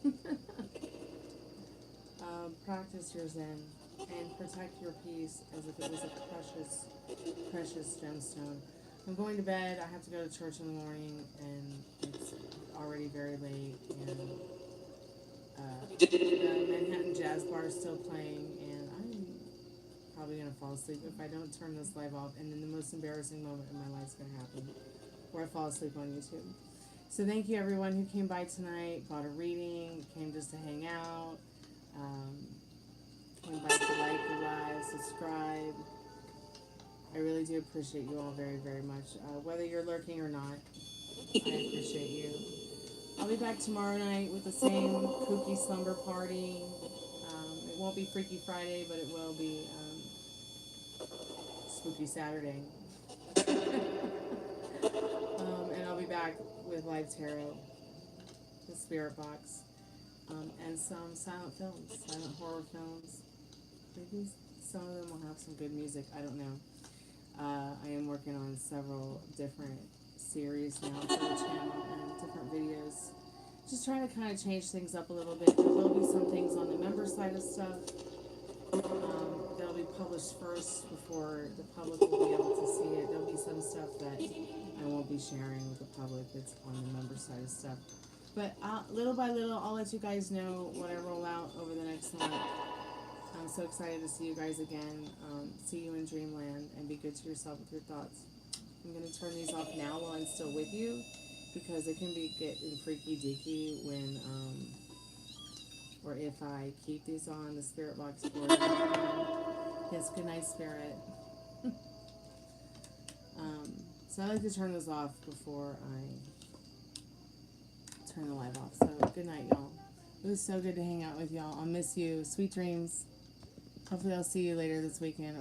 Practice your Zen and protect your peace as if it was a precious, precious gemstone. I'm going to bed. I have to go to church in the morning, and it's already very late. And the Manhattan Jazz Bar is still playing, and I'm probably going to fall asleep if I don't turn this live off. And then the most embarrassing moment in my life is going to happen, where I fall asleep on YouTube. So thank you everyone who came by tonight, bought a reading, came just to hang out. Came by to like the live, subscribe. I really do appreciate you all very, very much. Whether you're lurking or not, I appreciate you. I'll be back tomorrow night with the same kooky slumber party. It won't be Freaky Friday, but it will be Spooky Saturday. And I'll be back with live tarot, the Spiritbox. And some silent films, silent horror films. Maybe some of them will have some good music. I don't know. I am working on several different series now for the channel and different videos. Just trying to kind of change things up a little bit. There will be some things on the member side of stuff. They'll be published first before the public will be able to see it. There'll be some stuff that I won't be sharing with the public that's on the member side of stuff. But little by little, I'll let you guys know what I roll out over the next month. I'm so excited to see you guys again. See you in dreamland, and be good to yourself with your thoughts. I'm going to turn these off now while I'm still with you, because it can be getting freaky deaky when, or if I keep these on the Spiritbox board. Yes, good night, Spirit. So I like to turn those off before I turn the live off. So good night, y'all. It was so good to hang out with y'all. I'll miss you. Sweet dreams. Hopefully I'll see you later this weekend.